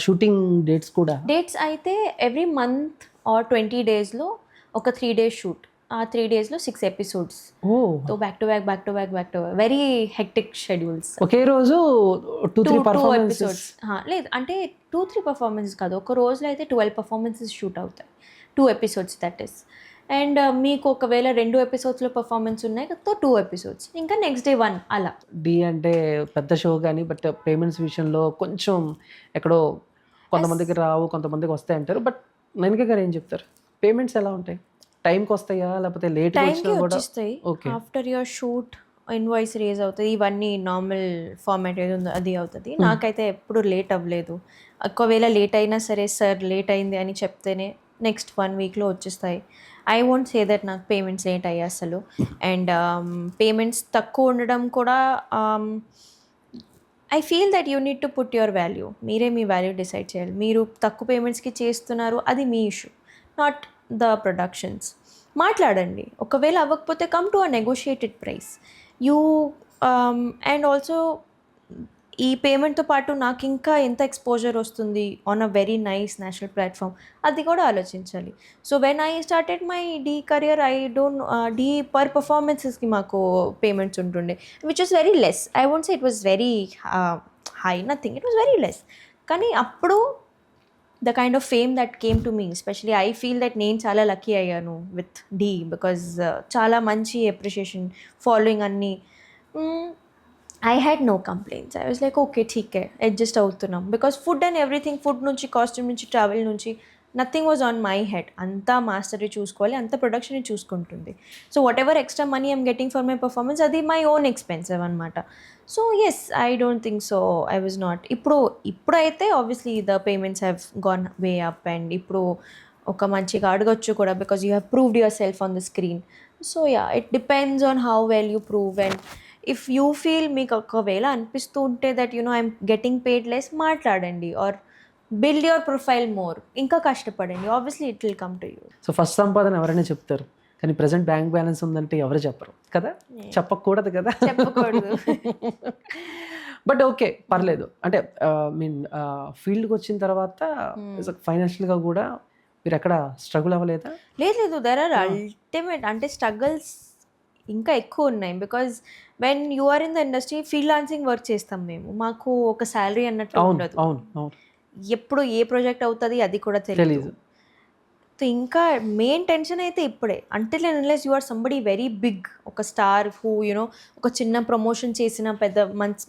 shooting dates కూడా dates అయితే every month or 20 daysలో ఒక 3 days shoot. ఆ 3 daysలో 6 episodes. So back to back very hectic schedules. ఒకే రోజు 2-3 2 పర్ఫార్మెన్సెస్. episodes. లేదు అంటే 2-3 పర్ఫార్మెన్సెస్ కాదు, ఒక రోజులో అయితే 12 performances షూట్ అవుతాయి, 2 episodes దట్ ఈస్. అండ్ మీకు ఒకవేళ 2 episodes పర్ఫార్మెన్స్ ఉన్నాయి సో 2 episodes, ఇంకా నెక్స్ట్ డే 1 అలా. డి అంటే పెద్ద షో కానీ, బట్ పేమెంట్స్ విషయంలో కొంచెం ఎక్కడో కొంతమందికి రావు, కొంతమందికి వస్తాయి అంటారు. బట్ నైనిక గారు ఏం చెప్తారు? పేమెంట్స్ ఎలా ఉంటాయి? టైంకి వస్తాయా, లేకపోతే లేట్ టైంకి వచ్చినా కూడా? వచ్చేస్తాయి. Okay. After your shoot invoice raise అవుతుంది, ఇవన్నీ నార్మల్ ఫార్మాట్ ఏది ఉందో అది అవుతుంది. నాకైతే ఎప్పుడు లేట్ అవ్వలేదు. ఒకవేళ లేట్ అయినా సరే, సార్ లేట్ అయింది అని చెప్తేనే నెక్స్ట్ 1 weekలో వచ్చేస్తాయి. ఐ వోంట్ సే దట్ నాకు పేమెంట్స్ లేట్ అయ్యాయి అసలు. అండ్ పేమెంట్స్ తక్కువ ఉండడం కూడా, I feel that you need to put your value. మీరే మీ వాల్యూ డిసైడ్ చేయాలి. మీరు తక్కువ పేమెంట్స్కి చేస్తున్నారు, అది మీ ఇష్యూ, నాట్ ద ప్రొడక్షన్స్. మాట్లాడండి, ఒకవేళ అవ్వకపోతే come to a negotiated price. You and also ఈ పేమెంట్తో పాటు నాకు ఇంకా ఎంత ఎక్స్పోజర్ వస్తుంది on a very nice national platform, అది కూడా ఆలోచించాలి. So when I started my Dhee career, I don't Dhee per పర్ఫార్మెన్సెస్కి మాకు పేమెంట్స్ ఉంటుండే, which was very less. I won't say it was very high, nothing, it was very less. కానీ అప్పుడు the kind of fame that came to me, especially I feel that నేను చాలా lucky అయ్యాను with Dhee, because చాలా మంచి appreciation, following అన్నీ. I had no complaints. I was like okay ఠీకే, adjust అవుతున్నాం. Because food and everything, food నుంచి, costume నుంచి, ట్రావెల్ నుంచి, nothing was on my head. అంతా మాస్టరీ చూసుకోవాలి, అంత ప్రొడక్షన్ చూసుకుంటుంది. So whatever extra money I'm getting for my performance, అది మై ఓన్ ఎక్స్పెన్సివ్ అనమాట. So yes, I don't think so I was not. ఇప్పుడైతే obviously the payments have gone way up, and ఇప్పుడు ఒక మంచిగా అడగొచ్చు కూడా, because you have proved yourself on the screen. So yeah, it depends on how well you prove. And if you feel, మీకు ఒకవేళ అనిపిస్తూ ఉంటే that I'm getting paid less, మాట్లాడండి, or build your profile more, ఇంకా కష్టపడండి, obviously it will come to you. So first సంపాదన ఎవరైనా చెప్తారు, కానీ ప్రజెంట్ బ్యాంక్ బ్యాలెన్స్ ఉందంటే ఎవరు చెప్పరు కదా, చెప్పకూడదు కదా, చెప్పకూడదు. బట్ ఓకే, పర్లేదు. అంటే మీన్ ఫీల్డ్కి వచ్చిన తర్వాత ఫైనాన్షియల్గా కూడా మీరు ఎక్కడ స్ట్రగుల్ అవ్వలేదా? లేదు, దెర్ ఆర్ అల్టిమేట్ అంటే స్ట్రగల్స్ ఇంకా ఎక్కువ ఉన్నాయి. Because when you are in the industry, freelancing work చేస్తాం మేము, మాకు ఒక శాలరీ అన్నట్టు ఉండదు. అవును. ఎప్పుడు ఏ ప్రాజెక్ట్ అవుతుంది అది కూడా తెలియదు. సో ఇంకా మెయిన్ టెన్షన్ అయితే ఇప్పుడే, అంటే unless you are somebody very big, ఒక స్టార్ హూ ఒక చిన్న ప్రమోషన్ చేసిన పెద్ద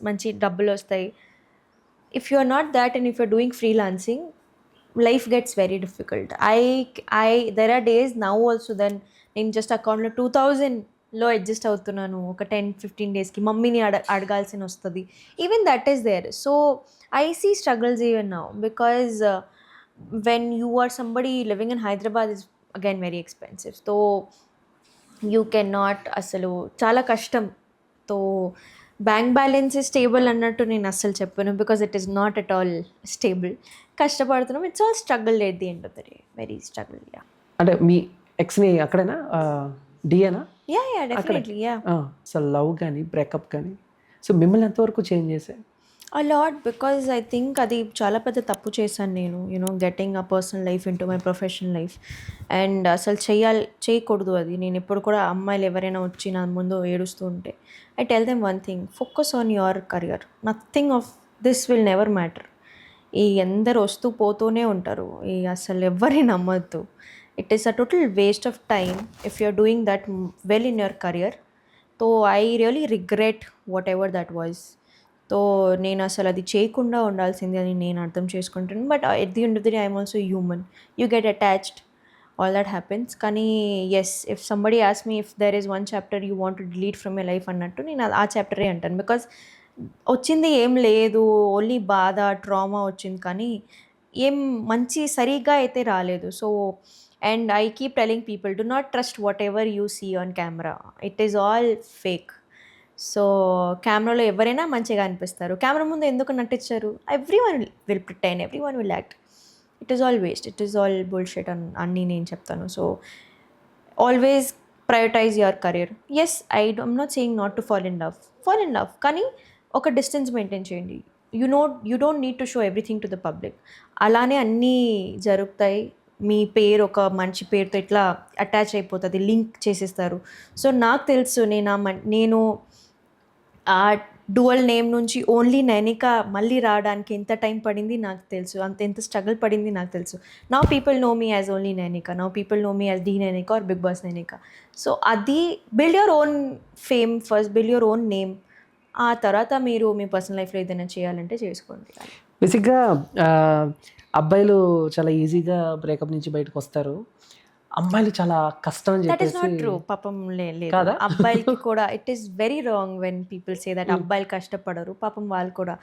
మంచి డబ్బులు వస్తాయి. If you are not that and if you are doing freelancing, life gets very difficult. There are days now also then నేను జస్ట్ అకౌంట్లో 2000లో అడ్జస్ట్ అవుతున్నాను ఒక 10-15 daysకి, మమ్మీని అడగాల్సిన వస్తుంది. Even that is there. So I see struggles even now, because when you are somebody living in Hyderabad, is again very expensive. So you cannot, అసలు చాలా కష్టం. సో బ్యాంక్ బ్యాలెన్స్ స్టేబుల్ అన్నట్టు నేను అస్సలు చెప్పాను, because it is not at all stable. కష్టపడుతున్నాం, it's all struggle at the end of the day, very struggle. Yeah. అంటే మీ ఎక్స్ని అక్కడైనా డిఏనా? Yeah definitely yeah. అసలు లవ్ కానీ బ్రేకప్ కానీ సో మిమ్మల్ని ఎంతవరకు చేంజ్ చేశాయి? A lot, because I think అది చాలా పెద్ద తప్పు చేశాను నేను, you know getting a personal life into my professional life. And అసలు చేయకూడదు అది. నేను ఎప్పుడు కూడా అమ్మాయిలు ఎవరైనా వచ్చి నా ముందు ఏడుస్తూ ఉంటే I tell them one thing, focus on your career, nothing of this will never matter. ఈ అందరు వస్తూ పోతూనే ఉంటారు, ఈ అసలు ఎవరిని నమ్మద్దు. It is a total waste of time if you are doing that well in your career. So I really regret what ever that was. So నేను అసలు అది చేయకుండా ఉండాల్సింది అని నేను అర్థం చేసుకుంటాను. But at the end of the day I'm also human, you get attached, all that happens. కానీ yes, if somebody as me if there is one chapter you want to delete from your life అన్నట్టు నేను ఆ చాప్టరే అంటాను. Because వచ్చింది ఏం లేదు, only బాధ, trauma వచ్చింది, కానీ ఏం మంచి సరిగ్గా అయితే రాలేదు. So and I keep telling people, do not trust what ever you see on camera, it is all fake. So కెమెరాలో ఎవరైనా మంచిగా అనిపిస్తారు, కెమెరా ముందు ఎందుకు నటించారు? Everyone will pretend, everyone will act. It is all waste, it is all bullshit అన్నీ నేను చెప్తాను. So always prioritise your career. Yes, I'm not saying not to fall in love, కానీ ఒక distance maintain చేయండి. You don't need to show everything to the public. అలానే అన్నీ జరుగుతాయి, మీ పేరు ఒక మంచి పేరుతో ఇట్లా అటాచ్ అయిపోతుంది, లింక్ చేసేస్తారు. సో నాకు తెలుసు, నేను ఆ డువల్ నేమ్ నుంచి ఓన్లీ నైనిక మళ్ళీ రావడానికి ఎంత టైం పడింది నాకు తెలుసు, ఎంత స్ట్రగుల్ పడింది నాకు తెలుసు. Now people know me as only Nainika, now people know me as the Nainika or Bigg Boss Nainika. So అది build your own fame first, build your own name. ఆ తర్వాత మీరు మీ పర్సనల్ లైఫ్లో ఏదైనా చేయాలంటే చేసుకోండి. బేసిక్గా అబ్బాయిలు చాలా ఈజీగా బ్రేకప్ నుంచి బయటకు వస్తారు, అమ్మాయిలు చాలా కష్టం అని దట్ ఈస్ నాట్ చెప్పేసి. ట్రూ. పాపం లేదు, కాదా? అబ్బాయిలకి కూడా it is very wrong when people say that అబ్బాయిలు కష్టపడరు. పాపం వాళ్ళు కూడా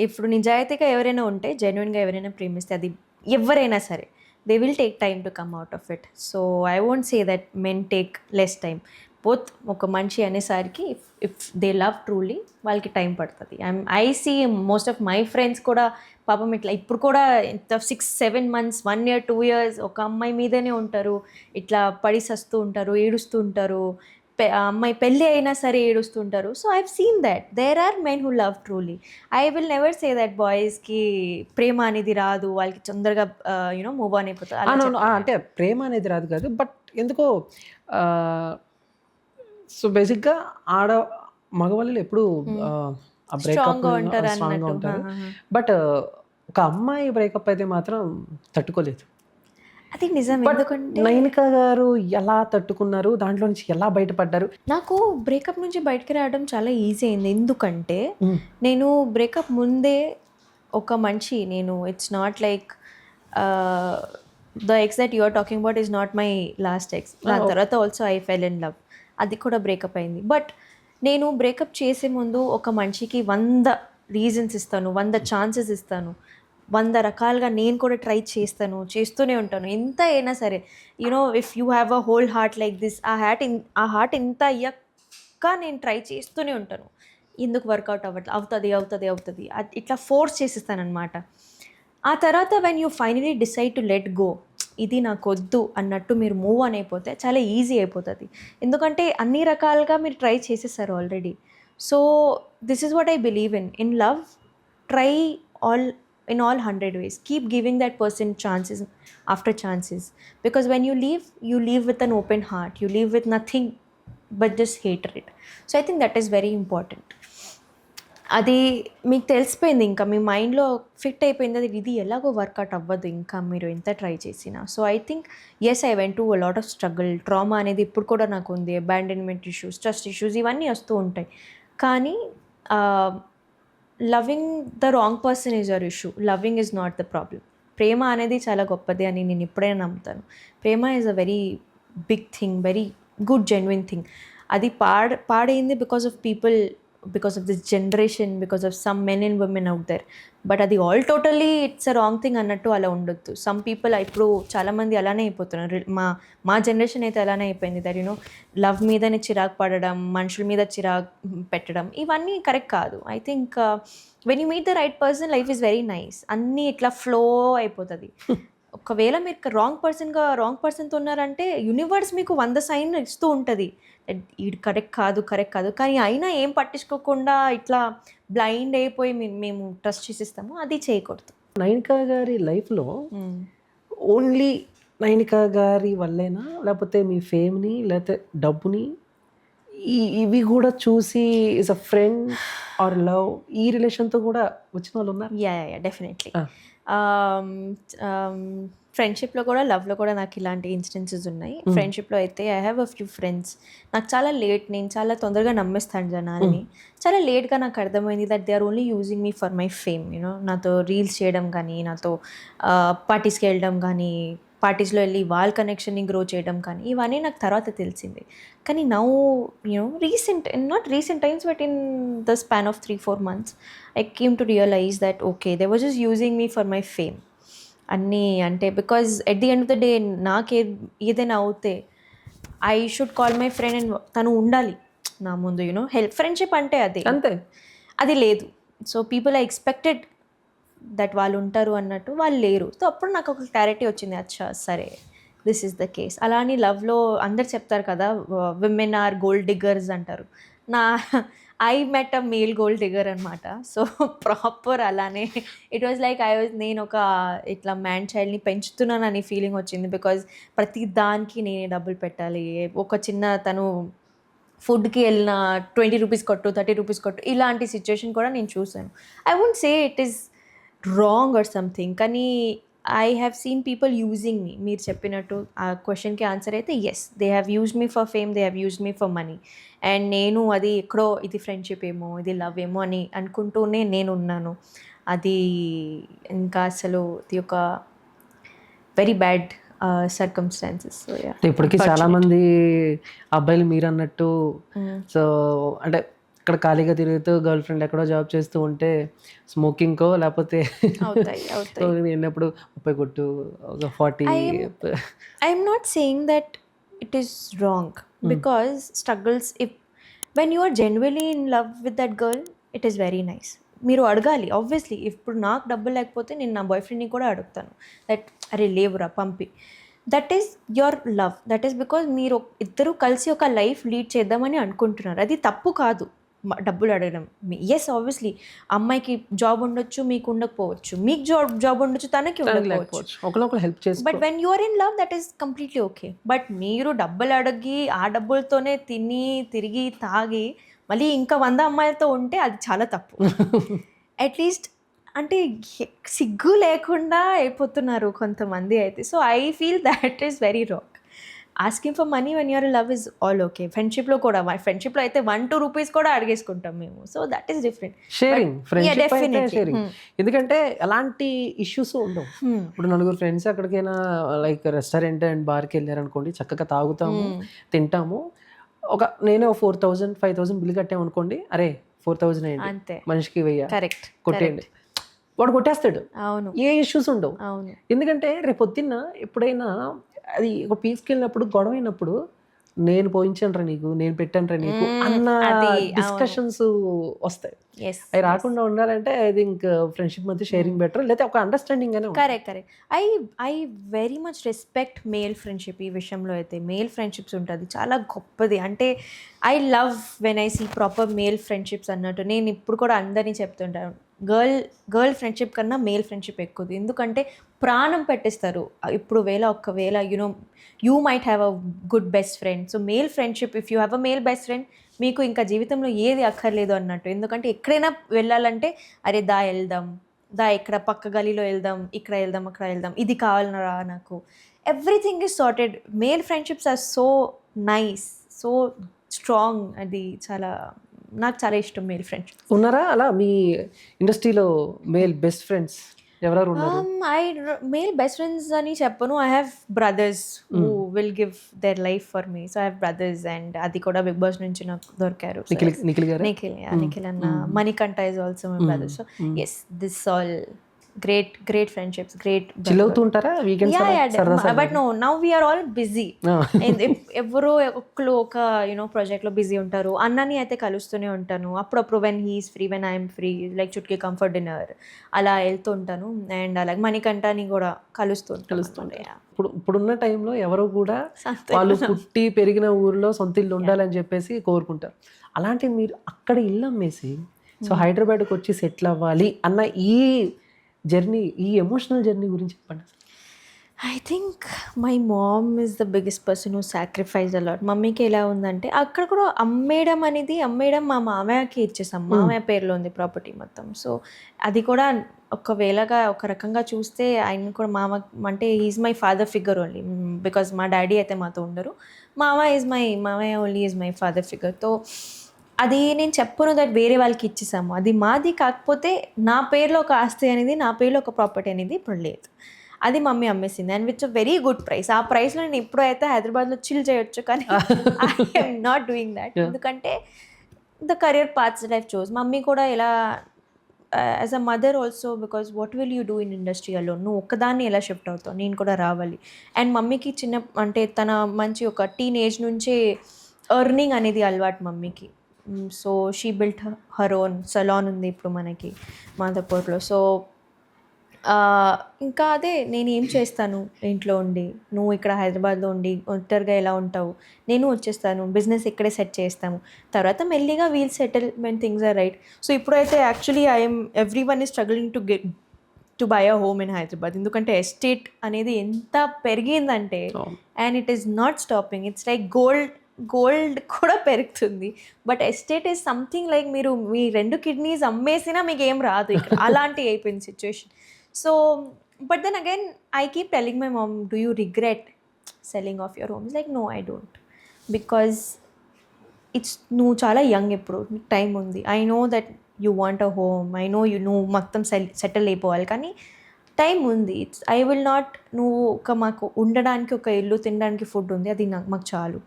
ఇప్పుడు నిజాయితీగా ఎవరైనా ఉంటే, జెన్యున్గా ఎవరైనా ప్రేమిస్తే, అది ఎవరైనా సరే, they will take time to come out of it. So I won't say that men take less time. Both ఒక మనిషి అనేసరికి ఇఫ్ దే లవ్ ట్రూలీ, వాళ్ళకి టైం పడుతుంది. I see most of my friends కూడా పాపం ఇట్లా ఇప్పుడు కూడా ఇంత 6-7 months, 1 year 2 years ఒక అమ్మాయి మీదనే ఉంటారు, ఇట్లా పడి సస్తూ ఉంటారు, ఏడుస్తూ ఉంటారు. ఆ అమ్మాయి పెళ్ళి అయినా సరే ఏడుస్తూ ఉంటారు. So I've seen that there are men who love truly. I will never say that బాయ్స్కి ప్రేమ అనేది రాదు, వాళ్ళకి తొందరగా యూనో మూవ్ ఆన్ అయిపోతారు. అంటే ప్రేమ అనేది రాదు కాదు, బట్ ఎందుకో సో బేసిక్గా మగవాళ్ళు ఎప్పుడు ఆ బ్రేకప్ స్ట్రాంగ్గా ఉంటారు స్ట్రాంగ్గా అన్నట్టు. ఉంటారు. బట్ ఒక అమ్మాయి బ్రేకప్ అయితే మాత్రం తట్టుకోలేదు. అది నిజం. బట్ ఎందుకంటే నైనిక గారు ఎలా తట్టుకున్నారు, దాంట్లో నుంచి ఎలా బయటపడ్డారు? నాకు బ్రేకప్ నుంచి బయటకు రావడం చాలా ఈజీ అయింది. ఎందుకంటే నేను బ్రేకప్ ముందే ఒక మనిషి, నేను it's not like the ex that you are talking about is not my last ex. దాని తర్వాత also I fell in love, అది కూడా బ్రేకప్ అయింది. బట్ నేను బ్రేకప్ చేసే ముందు ఒక మనిషికి 100 రీజన్స్ ఇస్తాను, 100 ఛాన్సెస్ ఇస్తాను, 100 రకాలుగా నేను కూడా ట్రై చేస్తూనే ఉంటాను. ఎంత అయినా సరే, you know if you have a whole heart like this, ఆ హార్ట్ ఎంత అయ్యాక నేను ట్రై చేస్తూనే ఉంటాను. ఎందుకు వర్కౌట్ అవుతుంది ఇట్లా ఫోర్స్ చేసేస్తానమాట. ఆ తర్వాత when you finally decide to let go, ఇది నాకు వద్దు అన్నట్టు మీరు మూవ్ ఆన్ అయిపోతే చాలా ఈజీ అయిపోతుంది. ఎందుకంటే అన్ని రకాలుగా మీరు ట్రై చేసేసారు already. So this is what I believe in love. Try in all 100 ways. Keep giving that person chances after chances, because when you leave with an open heart, you leave with nothing but just hatred. So I think that is very important. అది మీకు తెలిసిపోయింది, ఇంకా మీ మైండ్లో fit అయిపోయింది, అది ఇది ఎలాగో work out అవ్వదు ఇంకా మీరు ఎంత ట్రై చేసినా. So I think yes, I went to a lot of struggle. Trauma అనేది ఇప్పుడు కూడా నాకు ఉంది, అబాండన్మెంట్ ఇష్యూస్, ట్రస్ట్ ఇష్యూస్, ఇవన్నీ వస్తూ ఉంటాయి. కానీ loving the wrong person is your issue, loving is not the problem. ప్రేమ అనేది చాలా గొప్పది అని నేను ఎప్పుడైనా నమ్ముతాను. ప్రేమ is a very big thing, very good genuine thing. అది పాడైంది because of people, because of this generation, because of some men and women out there. But అది totally it's a wrong thing అన్నట్టు అలా ఉండొద్దు. సమ్ పీపుల్ ఇప్పుడు చాలామంది అలానే అయిపోతున్నారు. మా జనరేషన్ అయితే అలానే అయిపోయింది. దట్ యూనో లవ్ మీదనే చిరాకు పడడం, మనుషుల మీద చిరాకు పెట్టడం, ఇవన్నీ కరెక్ట్ కాదు. I think when you meet the right person, life is very nice. అన్నీ ఇట్లా ఫ్లో అయిపోతుంది. ఒకవేళ మీరు రాంగ్ పర్సన్తో ఉన్నారంటే యూనివర్స్ మీకు 100 సైన్ ఇస్తూ ఉంటుంది, ఇది కరెక్ట్ కాదు, కానీ అయినా ఏం పట్టించుకోకుండా ఇట్లా బ్లైండ్ అయిపోయి మేము ట్రస్ట్ చేసిస్తాము, అది చేయకూడదు. నైనికా గారి లైఫ్లో ఓన్లీ నైనికా గారి వల్లేనా, లేకపోతే మీ ఫేమ్ని లేకపోతే డబ్బుని ఇవి కూడా చూసి is a friend or love ఈ రిలేషన్తో కూడా వచ్చిన వాళ్ళు ఉన్నారు? Yeah definitely. ఫ్రెండ్షిప్లో కూడా లవ్లో కూడా నాకు ఇలాంటి ఇన్స్టెన్సెస్ ఉన్నాయి. ఫ్రెండ్షిప్లో అయితే I have a few friends, నాకు చాలా నేను చాలా తొందరగా నమ్మేస్తాను జనాల్ని. చాలా లేట్గా నాకు అర్థమైంది that they are only using me for my fame. You know నాతో రీల్స్ చేయడం కానీ, నాతో పార్టీస్కి వెళ్ళడం కానీ, పార్టీస్లో వెళ్ళి వాళ్ళ కనెక్షన్ని గ్రో చేయడం కానీ, ఇవన్నీ నాకు తర్వాత తెలిసింది. కానీ now not recent times but in the span of 3-4 months I came to realize that okay, they were just using me for my fame. అన్నీ అంటే because at the end of the day నాకు ఏదైనా అవుతే I should call my friend and తను ఉండాలి నా ముందు. You know help friendship అంటే అదే, అంతే. అది లేదు. So people I expected that వాళ్ళు ఉంటారు అన్నట్టు వాళ్ళు లేరు. సో అప్పుడు నాకు ఒక క్లారిటీ వచ్చింది, అచ్చా సరే దిస్ ఈస్ ద కేస్. అలా అని లవ్లో అందరు చెప్తారు కదా విమెన్ ఆర్ గోల్డ్ డిగ్గర్స్ అంటారు. I met a male gold digger అనమాట. సో ప్రాపర్ అలానే ఇట్ వాజ్ లైక్ నేను ఒక ఇట్లా మ్యాన్ చైల్డ్ని పెంచుతున్నానని ఫీలింగ్ వచ్చింది. బికాజ్ ప్రతి దానికి నేనే డబ్బులు పెట్టాలి. ఒక చిన్న తను ఫుడ్కి వెళ్ళిన 20 రూపీస్ కొట్టు, 30 రూపీస్ కొట్టు, ఇలాంటి సిచ్యువేషన్ కూడా నేను చూసాను. I won't say it is wrong or something, కానీ I have seen people using me. మీరు చెప్పినట్టు ఆ క్వశ్చన్కి ఆన్సర్ అయితే yes, they have used me for fame, they have used me for money. And నేను అది ఎక్కడో ఇది ఫ్రెండ్షిప్ ఏమో, ఇది లవ్ ఏమో అని అనుకుంటూనే నేను ఉన్నాను. అది ఇంకా అసలు ఇది ఒక very bad circumstances. So yeah, ఇప్పటికీ చాలా మంది అబ్బాయిలు మీరు అన్నట్టు సో అంటే ఇక్కడ ఖాళీగా తిరుగుతూ గర్ల్ ఫ్రెండ్ ఎక్కడో జాబ్ చేస్తూ ఉంటే స్మోకింగ్కో లేకపోతే వెళ్ళినప్పుడు 30 కొట్టు, 40. I'm not saying that it is wrong because struggles, if when you are genuinely in love with that girl it is very nice. మీరు అడగాలి ఆబ్వియస్లీ. ఇప్పుడు నాకు డబ్బులు లేకపోతే నేను నా బాయ్ ఫ్రెండ్ని కూడా అడుగుతాను దట్ అరే లేవురా పంపి. That is your love. That is because మీరు ఇద్దరు కలిసి ఒక లైఫ్ లీడ్ చేద్దామని అనుకుంటున్నారు. అది తప్పు కాదు డబ్బులు అడగడం. ఎస్ ఆబ్వియస్లీ అమ్మాయికి జాబ్ ఉండొచ్చు, మీకు ఉండకపోవచ్చు. మీకు జాబ్ ఉండొచ్చు, తనకి ఉండకపోవచ్చు. ఒకరినొకరు హెల్ప్ చేసి. But when you are in love that is completely okay. But మీరు డబ్బులు అడిగి ఆ డబ్బులతోనే తిని తిరిగి తాగి మళ్ళీ ఇంకా 100 అమ్మాయిలతో ఉంటే అది చాలా తప్పు. అట్లీస్ట్ అంటే సిగ్గు లేకుండా అయిపోతున్నారు కొంతమంది అయితే. So I feel that is very wrong. Asking for money when you're in love is all okay. ఫ్రెండ్షిప్లో కూడా, ఫ్రెండ్షిప్లో అయితే 1-2 రూపీస్ కూడా అడిగేసుకుంటాం మేము. So that is different. Sharing, sharing. ఎందుకంటే ఎలాంటి ఇష్యూస్ ఉండవు. ఇప్పుడు నలుగురు ఫ్రెండ్స్ ఎక్కడికైనా లైక్ రెస్టారెంట్ అండ్ బార్కి వెళ్ళారనుకోండి, చక్కగా తాగుతాము, తింటాము. నేనే 4,000 5,000 బిల్ కట్టాము అనుకోండి, అరే 4,000 అయ్యండి, అంతే, మనిషికి 1000 కరెక్ట్ కొట్టేయండి, వాడు కొట్టేస్తాడు. అవును, ఏ ఇష్యూస్ ఉండవు. అవును. ఎందుకంటే రేపు పొద్దున్న ఎప్పుడైనా అది ఒక పీస్కి వెళ్ళినప్పుడు గొడవ అయినప్పుడు నేను పోయించాను నీకు, నేను పెట్టాను నీకు అన్న డిస్కషన్స్ వస్తాయి. అవి రాకుండా ఉండాలంటే ఐ థింక్ ఫ్రెండ్షిప్ మధ్య షేరింగ్ బెటర్, లేకపోతే ఒక అండర్స్టాండింగ్ అనే. Correct. I very much respect male friendship. ఈ విషయంలో అయితే మేల్ ఫ్రెండ్షిప్స్ ఉంటుంది చాలా గొప్పది. అంటే I love when I see proper male friendships అన్నట్టు. నేను ఇప్పుడు కూడా అందరినీ చెప్తుంటాను, గర్ల్ ఫ్రెండ్షిప్ కన్నా మేల్ ఫ్రెండ్షిప్ ఎక్కువ. ఎందుకంటే ప్రాణం పెట్టిస్తారు. ఇప్పుడు ఒకవేళ you might have a good best friend. So male friendship, if you have a male best friend, మీకు ఇంకా జీవితంలో ఏది అక్కర్లేదు అన్నట్టు. ఎందుకంటే ఎక్కడైనా వెళ్ళాలంటే అరే వెళ్దాం, ఇక్కడ పక్క గలీలో వెళ్దాం, ఇక్కడ వెళ్దాం, అక్కడ వెళ్దాం, ఇది కావాలరా నాకు, everything is sorted. Male friendships are so nice, so strong. అది నాకు చాలా ఇష్టం మేల్ ఫ్రెండ్షిప్. ఉన్నారా అలా మీ ఇండస్ట్రీలో మేల్ బెస్ట్ ఫ్రెండ్స్ ఎవరెవరు ఉన్నారు? మేల్ బెస్ట్ ఫ్రెండ్స్ అని చెప్పను. I have brothers who will give their life for me. So I have brothers and అది కూడా బిగ్ బాస్ నుంచి నాకు దొరికారు. నిఖిల్ అన్న, Manikanta is also my brother. So yes, this all great friendships, great chill అవుతూ ఉంటారా weekends but no now we are all busy. ఎవరో ఒక్కరు ఒక ప్రాజెక్ట్లో బిజీ ఉంటారు. అన్నని అయితే కలుస్తూనే ఉంటాను అప్పుడప్పుడు, when he is free, when I'm free, like Chutki comfort dinner అలా వెళ్తూ ఉంటాను. అండ్ అలాగే మణికంఠని కూడా కలుస్తుంటాను. ఇప్పుడున్న టైంలో ఎవరు కూడా వాళ్ళు పుట్టి పెరిగిన ఊర్లో సొంత ఇల్లు ఉండాలని చెప్పేసి కోరుకుంటారు. అలాంటి మీరు అక్కడ ఇల్లు అమ్మేసి సో హైదరాబాద్కి వచ్చి సెటిల్ అవ్వాలి అన్న ఈ జర్నీ, ఈ ఎమోషనల్ జర్నీ గురించి చెప్పండి. I think my mom is the biggest person who sacrifice a lot. మమ్మీకి ఎలా ఉందంటే అక్కడ కూడా అమ్మేయడం మా మామయ్యకి ఇచ్చేసాం. మామయ్య పేరులో ఉంది ప్రాపర్టీ మొత్తం. సో అది కూడా ఒక రకంగా చూస్తే ఆయన కూడా అంటే is my father figure only, because మా డాడీ అయితే మాతో ఉండరు. మామయ్య only is my father figure. తో అది నేను చెప్పను దట్ వేరే వాళ్ళకి ఇచ్చేసాము, అది మాది. కాకపోతే నా పేరులో ఒక ఆస్తి అనేది, నా పేరులో ఒక ప్రాపర్టీ అనేది ఇప్పుడు లేదు. అది మమ్మీ అమ్మేసింది, and which very good price. ఆ ప్రైస్లో నేను ఇప్పుడు అయితే హైదరాబాద్లో చిల్ చేయొచ్చు, కానీ ఐఎమ్ నాట్ డూయింగ్ దాట్. ఎందుకంటే the career paths life choose. Mummy కూడా ఎలా as a mother also, because what will you do in industry అలో, నువ్వు ఒక్కదాన్ని ఎలా షిఫ్ట్ అవుతావు, నేను కూడా రావాలి. అండ్ మమ్మీకి అంటే తన మంచి ఒక టీనేజ్ నుంచే ఎర్నింగ్ అనేది అలవాటు మమ్మీకి. So she built her own salon ఉంది ఇప్పుడు మనకి మాధవపూర్లో. సో ఇంకా అదే నేను ఏం చేస్తాను ఇంట్లో ఉండి, నువ్వు ఇక్కడ హైదరాబాద్లో ఉండి ఒంటరిగా ఎలా ఉంటావు, నేను వచ్చేస్తాను, బిజినెస్ ఇక్కడే సెట్ చేస్తాము, తర్వాత మెల్లిగా we'll settle when things are right. So ఇప్పుడైతే actually everyone is struggling to buy a home in Hyderabad. ఎందుకంటే ఎస్టేట్ అనేది ఎంత పెరిగిందంటే, and it is not stopping. It's like gold కూడా పెరుగుతుంది, but estate is something like మీరు మీ 2 kidneys అమ్మేసినా మీకు ఏం రాదు ఇక్కడ, అలాంటి అయిపోయింది situation. So but then again I keep telling my mom, do you regret selling off your home? Like no, I don't, because నువ్వు చాలా యంగ్, ఇప్పుడు నీకు టైం ఉంది. I know that you want a home, I know నువ్వు మొత్తం settle అయిపోవాలి, కానీ time ఉంది. ఐ విల్ నాట్, నువ్వు మాకు ఉండడానికి ఒక ఇల్లు, తినడానికి ఫుడ్ ఉంది, అది మాకు చాలు.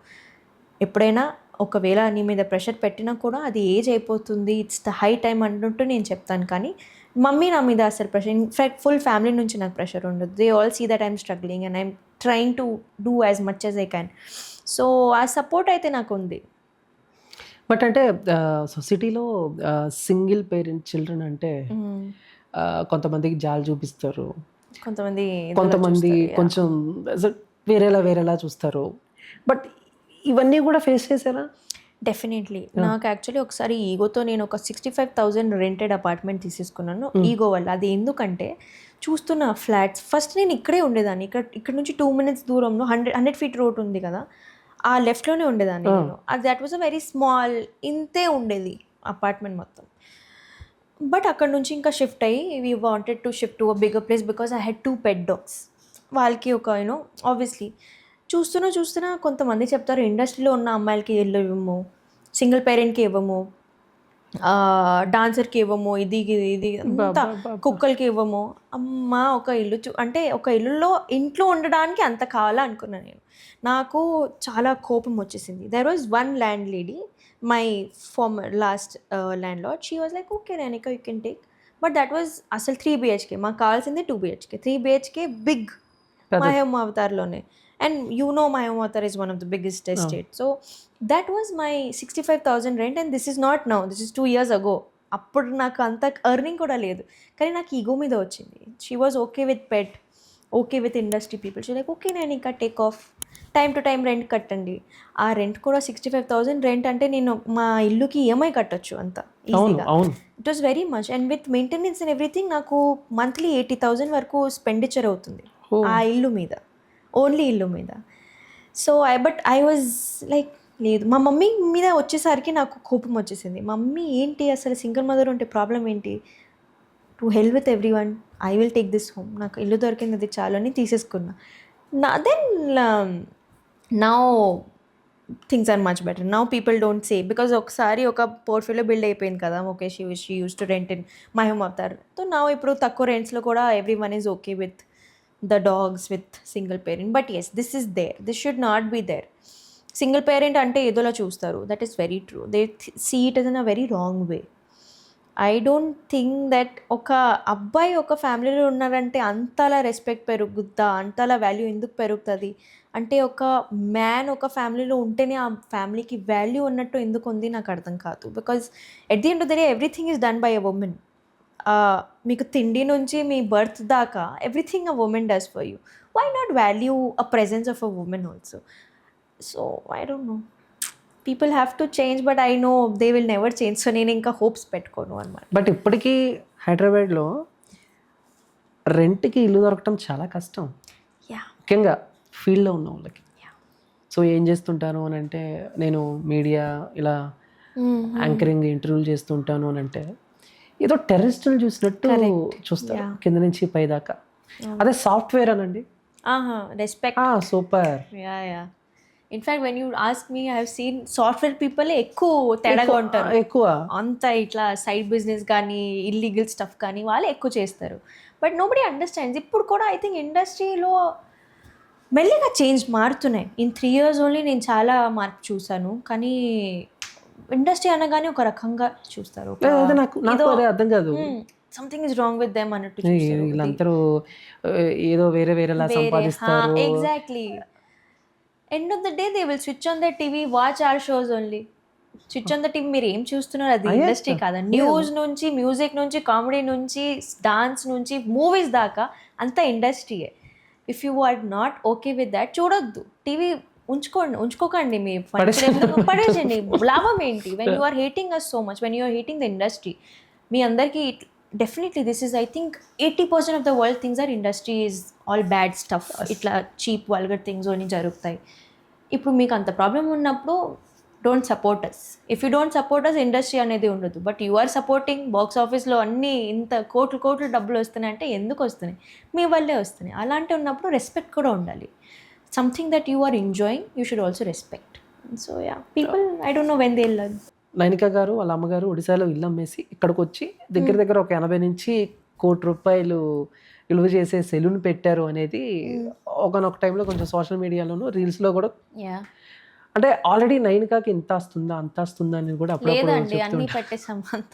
ఎప్పుడైనా ఒకవేళ నీ మీద ప్రెషర్ పెట్టినా కూడా అది ఏజ్ అయిపోతుంది, ఇట్స్ ద హై టైం అంటుంటూ నేను చెప్తాను. కానీ మమ్మీ నా మీద అసలు ప్రెషర్, ఇన్ఫ్యాక్ట్ ఫుల్ ఫ్యామిలీ నుంచి నాకు ప్రెషర్ ఉండదు. They all see that I'm struggling and I'm trying to do as much as I can. So ఆ సపోర్ట్ అయితే నాకు ఉంది. బట్ అంటే సొసైటీలో సింగిల్ పేరెంట్ చిల్డ్రన్ అంటే కొంతమందికి జాలి చూపిస్తారు, కొంతమంది కొంచెం వేరేలా చూస్తారు. బట్ ఇవన్నీ కూడా ఫేస్ చేశారా? డెఫినెట్లీ. నాకు యాక్చువల్లీ ఒకసారి ఈగోతో నేను ఒక 65,000 రెంటెడ్ అపార్ట్మెంట్ తీసేసుకున్నాను ఈగో వల్ల. అది ఎందుకంటే చూస్తున్న ఫ్లాట్స్, ఫస్ట్ నేను ఇక్కడే ఉండేదాన్ని, ఇక్కడ నుంచి 2 minutes దూరంలో 100 feet రోడ్ ఉంది కదా, ఆ లెఫ్ట్లోనే ఉండేదాన్ని నేను. That was a very small, ఇంతే ఉండేది అపార్ట్మెంట్ మొత్తం. బట్ అక్కడ నుంచి ఇంకా షిఫ్ట్ అయ్యి we wanted to shift to a bigger place, because I had 2 pet dogs. వాళ్ళకి ఒక ఆబ్వియస్లీ చూస్తున్నా కొంతమంది చెప్తారు ఇండస్ట్రీలో ఉన్న అమ్మాయిలకి ఇల్లు ఇవ్వము, సింగిల్ పేరెంట్కి ఇవ్వము, డాన్సర్కి ఇవ్వము, ఇది అంతా కుక్కలకి ఇవ్వము. అమ్మ ఒక ఇల్లు అంటే ఒక ఇంట్లో ఉండడానికి అంత కావాలా అనుకున్నాను నేను. నాకు చాలా కోపం వచ్చేసింది. There was one landlady, my last landlord, she was like okay Renika, you can take, but that was అసలు 3 BHK, మాకు కావాల్సింది 2 BHK. 3 BHK బిగ్ మహేమ్ అవతార్లోనే, and Mahim Avatar is one of the biggest estate. So that was my 65,000 rent, and this is not now, this is 2 years ago. అప్పుడు నాకు అంత earning కూడా లేదు, కానీ నాకు ఈగో మీద వచ్చింది. She was okay with pet, okay with industry people. She like okay Renika, take off, time to time rent కట్టండి. ఆ రెంట్ కూడా 65,000 రెంట్ అంటే నేను మా ఇల్లుకి EMI కట్టొచ్చు అంత ఈజీగా. It was very much, and with maintenance and everything నాకు మంత్లీ 80,000 వరకు స్పెండిచర్ అవుతుంది ఆ ఇల్లు మీద, ఓన్లీ ఇల్లు మీద. సో ఐ వాజ్ లైక్ లేదు. మా మమ్మీ మీద వచ్చేసరికి నాకు కోపం వచ్చేసింది. మమ్మీ ఏంటి అసలు సింగిల్ మదర్ ఉంటే ప్రాబ్లం ఏంటి, to hell with everyone, I will take this home, నాకు ఇల్లు దొరికింది అది చాలు అని తీసేసుకున్నా. Then now things are much better. Now people don't say, because ఒకసారి ఒక పోర్ట్ఫోలియో బిల్డ్ అయిపోయింది కదా, okay she use to rent in Mahim Avatar. So now ఇప్పుడు తక్కువ రెంట్స్లో కూడా everyone is okay with the dogs with single parent. But yes, this is there, this should not be there. Single parent ante edola చూస్తారు, that is very true. They see it as in a very wrong way. I don't think that ఒక అబ్బాయి ఒక ఫ్యామిలీలో ఉన్నారంటే అంతలా respect పెరుగుద్దా, అంతలా value ఎందుకు పెరుగుతుంది అంటే ఒక మ్యాన్ ఒక ఫ్యామిలీలో ఉంటేనే ఆ ఫ్యామిలీకి వాల్యూ ఉన్నట్టు ఎందుకు ఉంది నాకు అర్థం కాదు. Because at the end of the day everything is done by a women. మీకు తిండి నుంచి మీ బర్త్ దాకా everything a women does for you. Why not value a presence of a women also? So I don't know, people have to change but I know they will never change. So నేను ఇంకా hopes పెట్టుకోను అనమాట. But ఇప్పటికీ హైదరాబాద్లో రెంట్కి ఇల్లు దొరకటం చాలా కష్టం, యా ముఖ్యంగా ఫీల్డ్లో ఉన్న వాళ్ళకి. యా సో ఏం చేస్తుంటాను అని అంటే, నేను మీడియా ఇలా యాంకరింగ్ ఇంటర్వ్యూలు చేస్తుంటాను అని అంటే ఏదో టెర్రరిస్టులు చూసినట్టు చూస్తారు కింద నుంచి పై దాకా. అదే సాఫ్ట్వేర్ అనండి, respect. Super. Yeah yeah in fact when you ask me I have scene software people ఎక్కువ తేడాగా ఉంటారు. ఎక్కువ అంతా ఇట్లా సైడ్ బిజినెస్ కానీ ఇల్లీగల్ స్టఫ్ కానీ వాళ్ళే ఎక్కువ చేస్తారు. But nobody understands. ఇప్పుడు కూడా ఐ థింక్ ఇండస్ట్రీలో మెల్లిగా చేంజ్ మారుతున్నాయి. ఇన్ 3 years ఓన్లీ నేను చాలా మార్పు చూసాను. కానీ ఇండస్ట్రీ అనగానే ఒక రకంగా చూస్తారు. నాకు అదే అర్థం కాదు, something is wrong with them అన్నట్టు వీళ్ళందరూ ఏదో వేరే వేరేలా సంపాదిస్తారు. Exactly. End of the day they will switch on the TV, watch our shows only. Switch on the TV, మీరు ఏం చూస్తున్నారు అది ఇండస్ట్రీ కాదా? న్యూస్ నుంచి, మ్యూజిక్ నుంచి, కామెడీ నుంచి, డాన్స్ నుంచి, మూవీస్ దాకా అంతా ఇండస్ట్రీయే. If you are not okay with that చూడొద్దు. టీవీ ఉంచుకోకండి, మీ పడేసండి. లాభం ఏంటి? When you are hating us so much, when you are hating the industry, మీ అందరికీ definitely this is I think 80% of the world things are industry is all bad stuff. ఇట్లా cheap vulgar things అని జరుగుతాయి. ఇప్పుడు మీకు అంత problem ఉన్నప్పుడు don't support us. If you don't support us industry అనేది ఉండదు. But you are supporting. Box ఆఫీస్లో అన్నీ ఇంత కోట్లు డబ్బులు వస్తున్నాయి అంటే ఎందుకు వస్తున్నాయి? మీ వల్లే వస్తున్నాయి. అలాంటి ఉన్నప్పుడు రెస్పెక్ట్ కూడా ఉండాలి. Something that you are enjoying you should also respect. So yeah people I don't know when they learn. Nainika గారు వాళ్ళ అమ్మగారు ఒడిశాలో ఇల్లు అమ్మేసి ఇక్కడికి వచ్చి దగ్గర ఒక 80 నుంచి ₹1 కోటి విలువ చేసే సెలూన్ పెట్టారు అనేది ఒకనొక టైంలో కొంచెం సోషల్ మీడియాలోను రీల్స్లో కూడా, అంటే ఆల్రెడీ నైనికాకి ఇంత వస్తుందా అంత వస్తుందా అని కూడా లేదండి, అన్ని పెట్టేసాం. అంత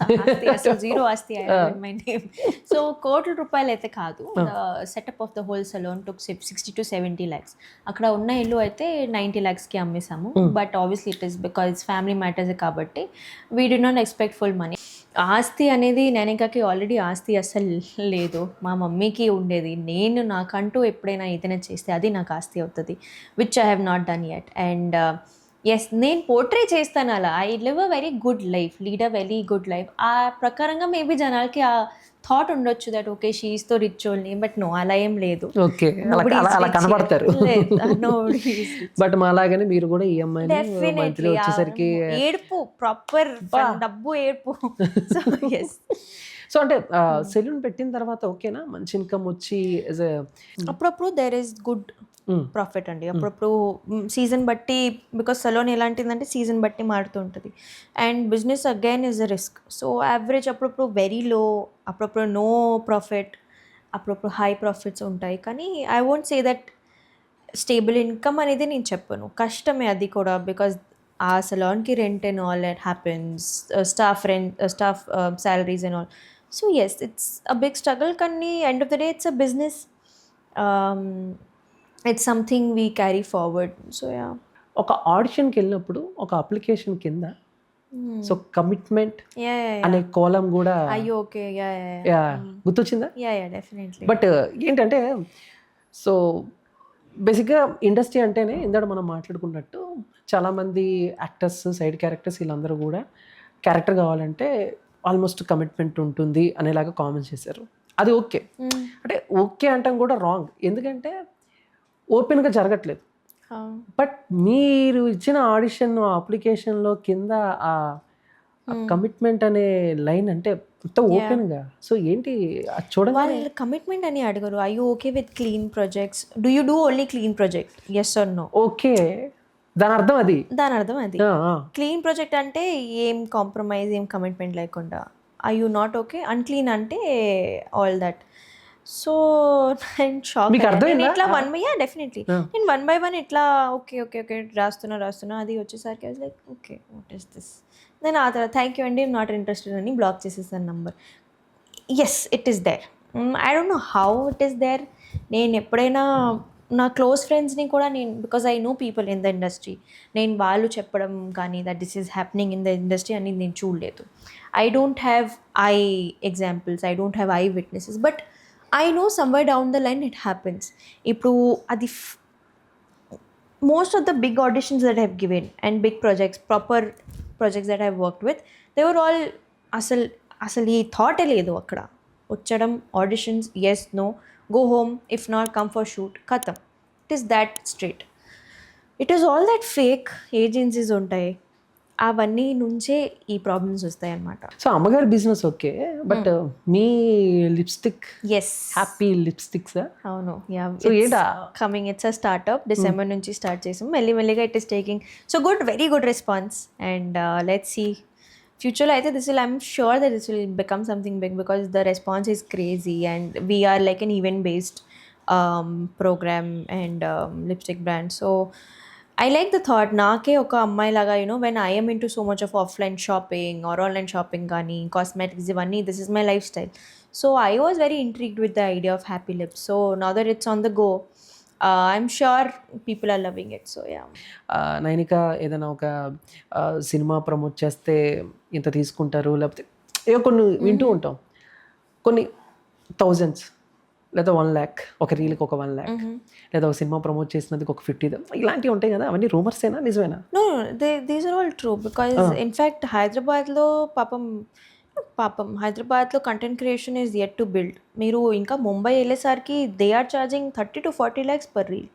అసలు జీరో ఆస్తి మై నేమ్. సో ₹1 అయితే కాదు. Setup of the whole salon took 60 to 70 lakhs. అక్కడ ఉన్న ఇల్లు అయితే 90 lakhsకి అమ్మేసాము. But obviously it is because family matters కాబట్టి we did not expect full money. ఆస్తి అనేది నైనికాకి ఆల్రెడీ ఆస్తి అస్సలు లేదు. మా మమ్మీకి ఉండేది. నేను నాకంటూ ఎప్పుడైనా ఏదైనా చేస్తే అది నాకు ఆస్తి అవుతుంది, which I have not done yet. And yes, నేను పోర్ట్రే చేస్తాను అలా. I live a very good life, lead a very good life. ఆ ప్రకారంగా మేబీ జనాలకి ఆ థాట్ ఉండొచ్చు that okay she is too rich only. But no, అలా ఏం లేదు. ఓకే, అలా కనబడతారు. బట్ మా లాగానే మీరు కూడా ఈఎంఐ మంత్లీ వచ్చేసరికి ఏడుపు, ప్రాపర్ డబ్బు ఏడుపు. So yes. సో అంటే సెలూన్ పెట్టిన తర్వాత ఓకేనా, మంచి ఇన్కమ్ వచ్చి అప్పుడప్పుడు దేర్ ఇస్ గుడ్ ప్రాఫిట్ అండి. అప్పుడప్పుడు సీజన్ బట్టి, బికాస్ సలోన్ ఎలాంటిదంటే సీజన్ బట్టి మారుతూ ఉంటుంది. And business again is a risk. So average అప్పుడప్పుడు వెరీ లో, అప్పుడప్పుడు నో ప్రాఫిట్, అప్పుడప్పుడు హై ప్రాఫిట్స్ ఉంటాయి. కానీ I won't say that stable income అనేది నేను చెప్పను. కష్టమే అది కూడా, బికాస్ ఆ సలాన్కి rent and all that happens, staff salaries and all. So yes, it's a big struggle. కానీ end of the day it's a business. It's something we carry forward. So yeah. ఒక ఆడిషన్కి వెళ్ళినప్పుడు ఒక అప్లికేషన్ కింద so commitment అనే కోలం కూడా, అయ్యో okay, గుర్తొచ్చిందా? Yeah definitely. బట్ ఏంటంటే, సో బేసిక్గా ఇండస్ట్రీ అంటేనే ఇందాక మనం మాట్లాడుకున్నట్టు చాలామంది యాక్టర్స్, సైడ్ క్యారెక్టర్స్ వీళ్ళందరూ కూడా క్యారెక్టర్ కావాలంటే ఆల్మోస్ట్ కమిట్మెంట్ ఉంటుంది అనేలాగా కామెంట్స్ చేశారు. అది ఓకే, అంటే ఓకే అంటాం కూడా రాంగ్. ఎందుకంటే ఓపెన్గా జరగట్లేదు. బట్ మీరు ఇచ్చిన ఆడిషన్ అప్లికేషన్లో కింద ఆ కమిట్మెంట్ అనే లైన్ అంటే ఓపెన్గా, సో ఏంటి చూడండి. వాళ్ళు కమిట్మెంట్ అని అడగరు. I you okay with clean projects? Do you do only clean project? Yes or no? Okay, దాని అర్థం అది. క్లీన్ ప్రాజెక్ట్ అంటే ఏం కాంప్రమైజ్, ఏం కమిట్మెంట్ లేకుండా. I you not okay unclean అంటే ఆల్ దట్. సో నేను షాక్. ఇట్లా డెఫినెట్లీ నేను 1 by 1 ఇట్లా ఓకే రాస్తున్నా. అది వచ్చేసరికి like okay what is this? నేను ఆ తర్వాత థ్యాంక్ యూ అండి నాట్ ఇంట్రెస్టెడ్ అని బ్లాక్ చేసేసాను number. Yes it is there. I don't know how it is there. నేను ఎప్పుడైనా నా క్లోజ్ ఫ్రెండ్స్ని కూడా నేను because I know people in the industry, నేను వాళ్ళు చెప్పడం కానీ that this is happening in the industry అని నేను చూడలేదు. I don't have I examples, I don't have I witnesses, but I no somewhere down the line it happens. ఇప్పుడు అది most of the big auditions that I've given and big projects, proper projects that I've worked with, they were all అసలు ఈ థాటే లేదు అక్కడ. వచ్చడం auditions, yes no, go home, if not come for shoot, ఖతం. It is that straight. It is all that fake agencies ఉంటాయి, అవన్నీ నుంచే ఈ ప్రాబ్లమ్స్ వస్తాయి అన్నమాట. సో అమ్మగారి బిజినెస్ ఓకే, బట్ మీ లిప్స్టిక్ ఎస్ హ్యాపీ లిప్స్టిక్స్ అవును. సో ఏంటా coming, it's a startup. December నుంచి స్టార్ట్ చేసాం, మెల్లిమెల్లిగా it is taking so good, very good response. And let's see ఫ్యూచర్లో అయితే this will, I'm sure that this will become something big because the response is crazy and we are like an event based program and lipstick brand. So I like the thought, నాకే ఒక అమ్మాయి లాగా when I am into so much of offline shopping or online shopping కానీ cosmetics ఇవన్నీ, this is my lifestyle. So I was very intrigued with the idea of Happy Lips. So now that it's on the go, I'm sure people are loving it. So yeah. Nainika ఏదైనా ఒక cinema promote చేస్తే ఇంత తీసుకుంటారు, లేకపోతే ఏవో కొన్ని వింటూ ఉంటాం, కొన్ని థౌజండ్స్ లేదా 1 lakh, ఒక రీల్కి ఒక 1 lakh, లేదా ఒక సినిమా ప్రమోట్ చేసినందుకు ఒక 50, ఇలాంటివి ఉంటాయి కదా, అవన్నీ రూమర్సేనా నిజమేనా? No, these are all true because in fact హైదరాబాద్లో పాపం హైదరాబాద్లో content creation is yet to build. మీరు ఇంకా ముంబై వెళ్ళేసరికి they are charging 30 to 40 lakhs per reel.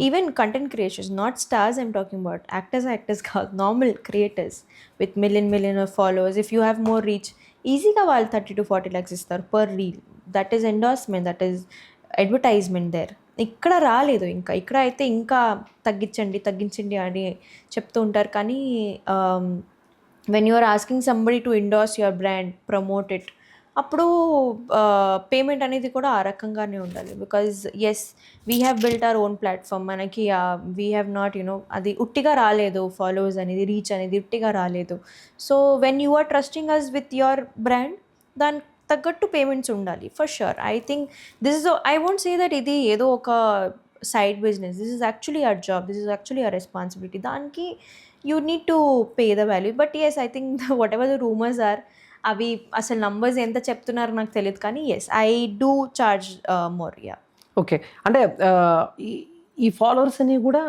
Even content creators, not stars I'm talking about, actors కాదు, normal creators with million of followers. If you have more reach, ఈజీగా వాళ్ళు 30 to 40 lakhs ఇస్తారు per reel. That is endorsement, that is advertisement there. ఇక్కడ రాలేదు. ఇంకా ఇక్కడ అయితే ఇంకా తగ్గించండి అని చెప్తూ ఉంటారు. కానీ when you are asking somebody to endorse your brand, promote it, అప్పుడు పేమెంట్ అనేది కూడా ఆ రకంగానే ఉండాలి. Because yes we have built our own platform, మనకి వీ హ్యావ్ నాట్ అది ఉట్టిగా రాలేదు, ఫాలోవర్స్ అనేది, రీచ్ అనేది ఉట్టిగా రాలేదు. So when you are trusting us with your brand, దాని తగ్గట్టు పేమెంట్స్ ఉండాలి for sure. I think this is, I won't say that ఇది ఏదో ఒక side business, this is actually our job, this is actually our responsibility. దానికి you need to pay the value. But yes I think whatever the rumours are, అవి అసలు numbers ఎంత చెప్తున్నారో నాకు తెలియదు, కానీ yes I do charge more. Yeah okay, అంటే ఈ ఫాలోవర్స్ అనేవి కూడా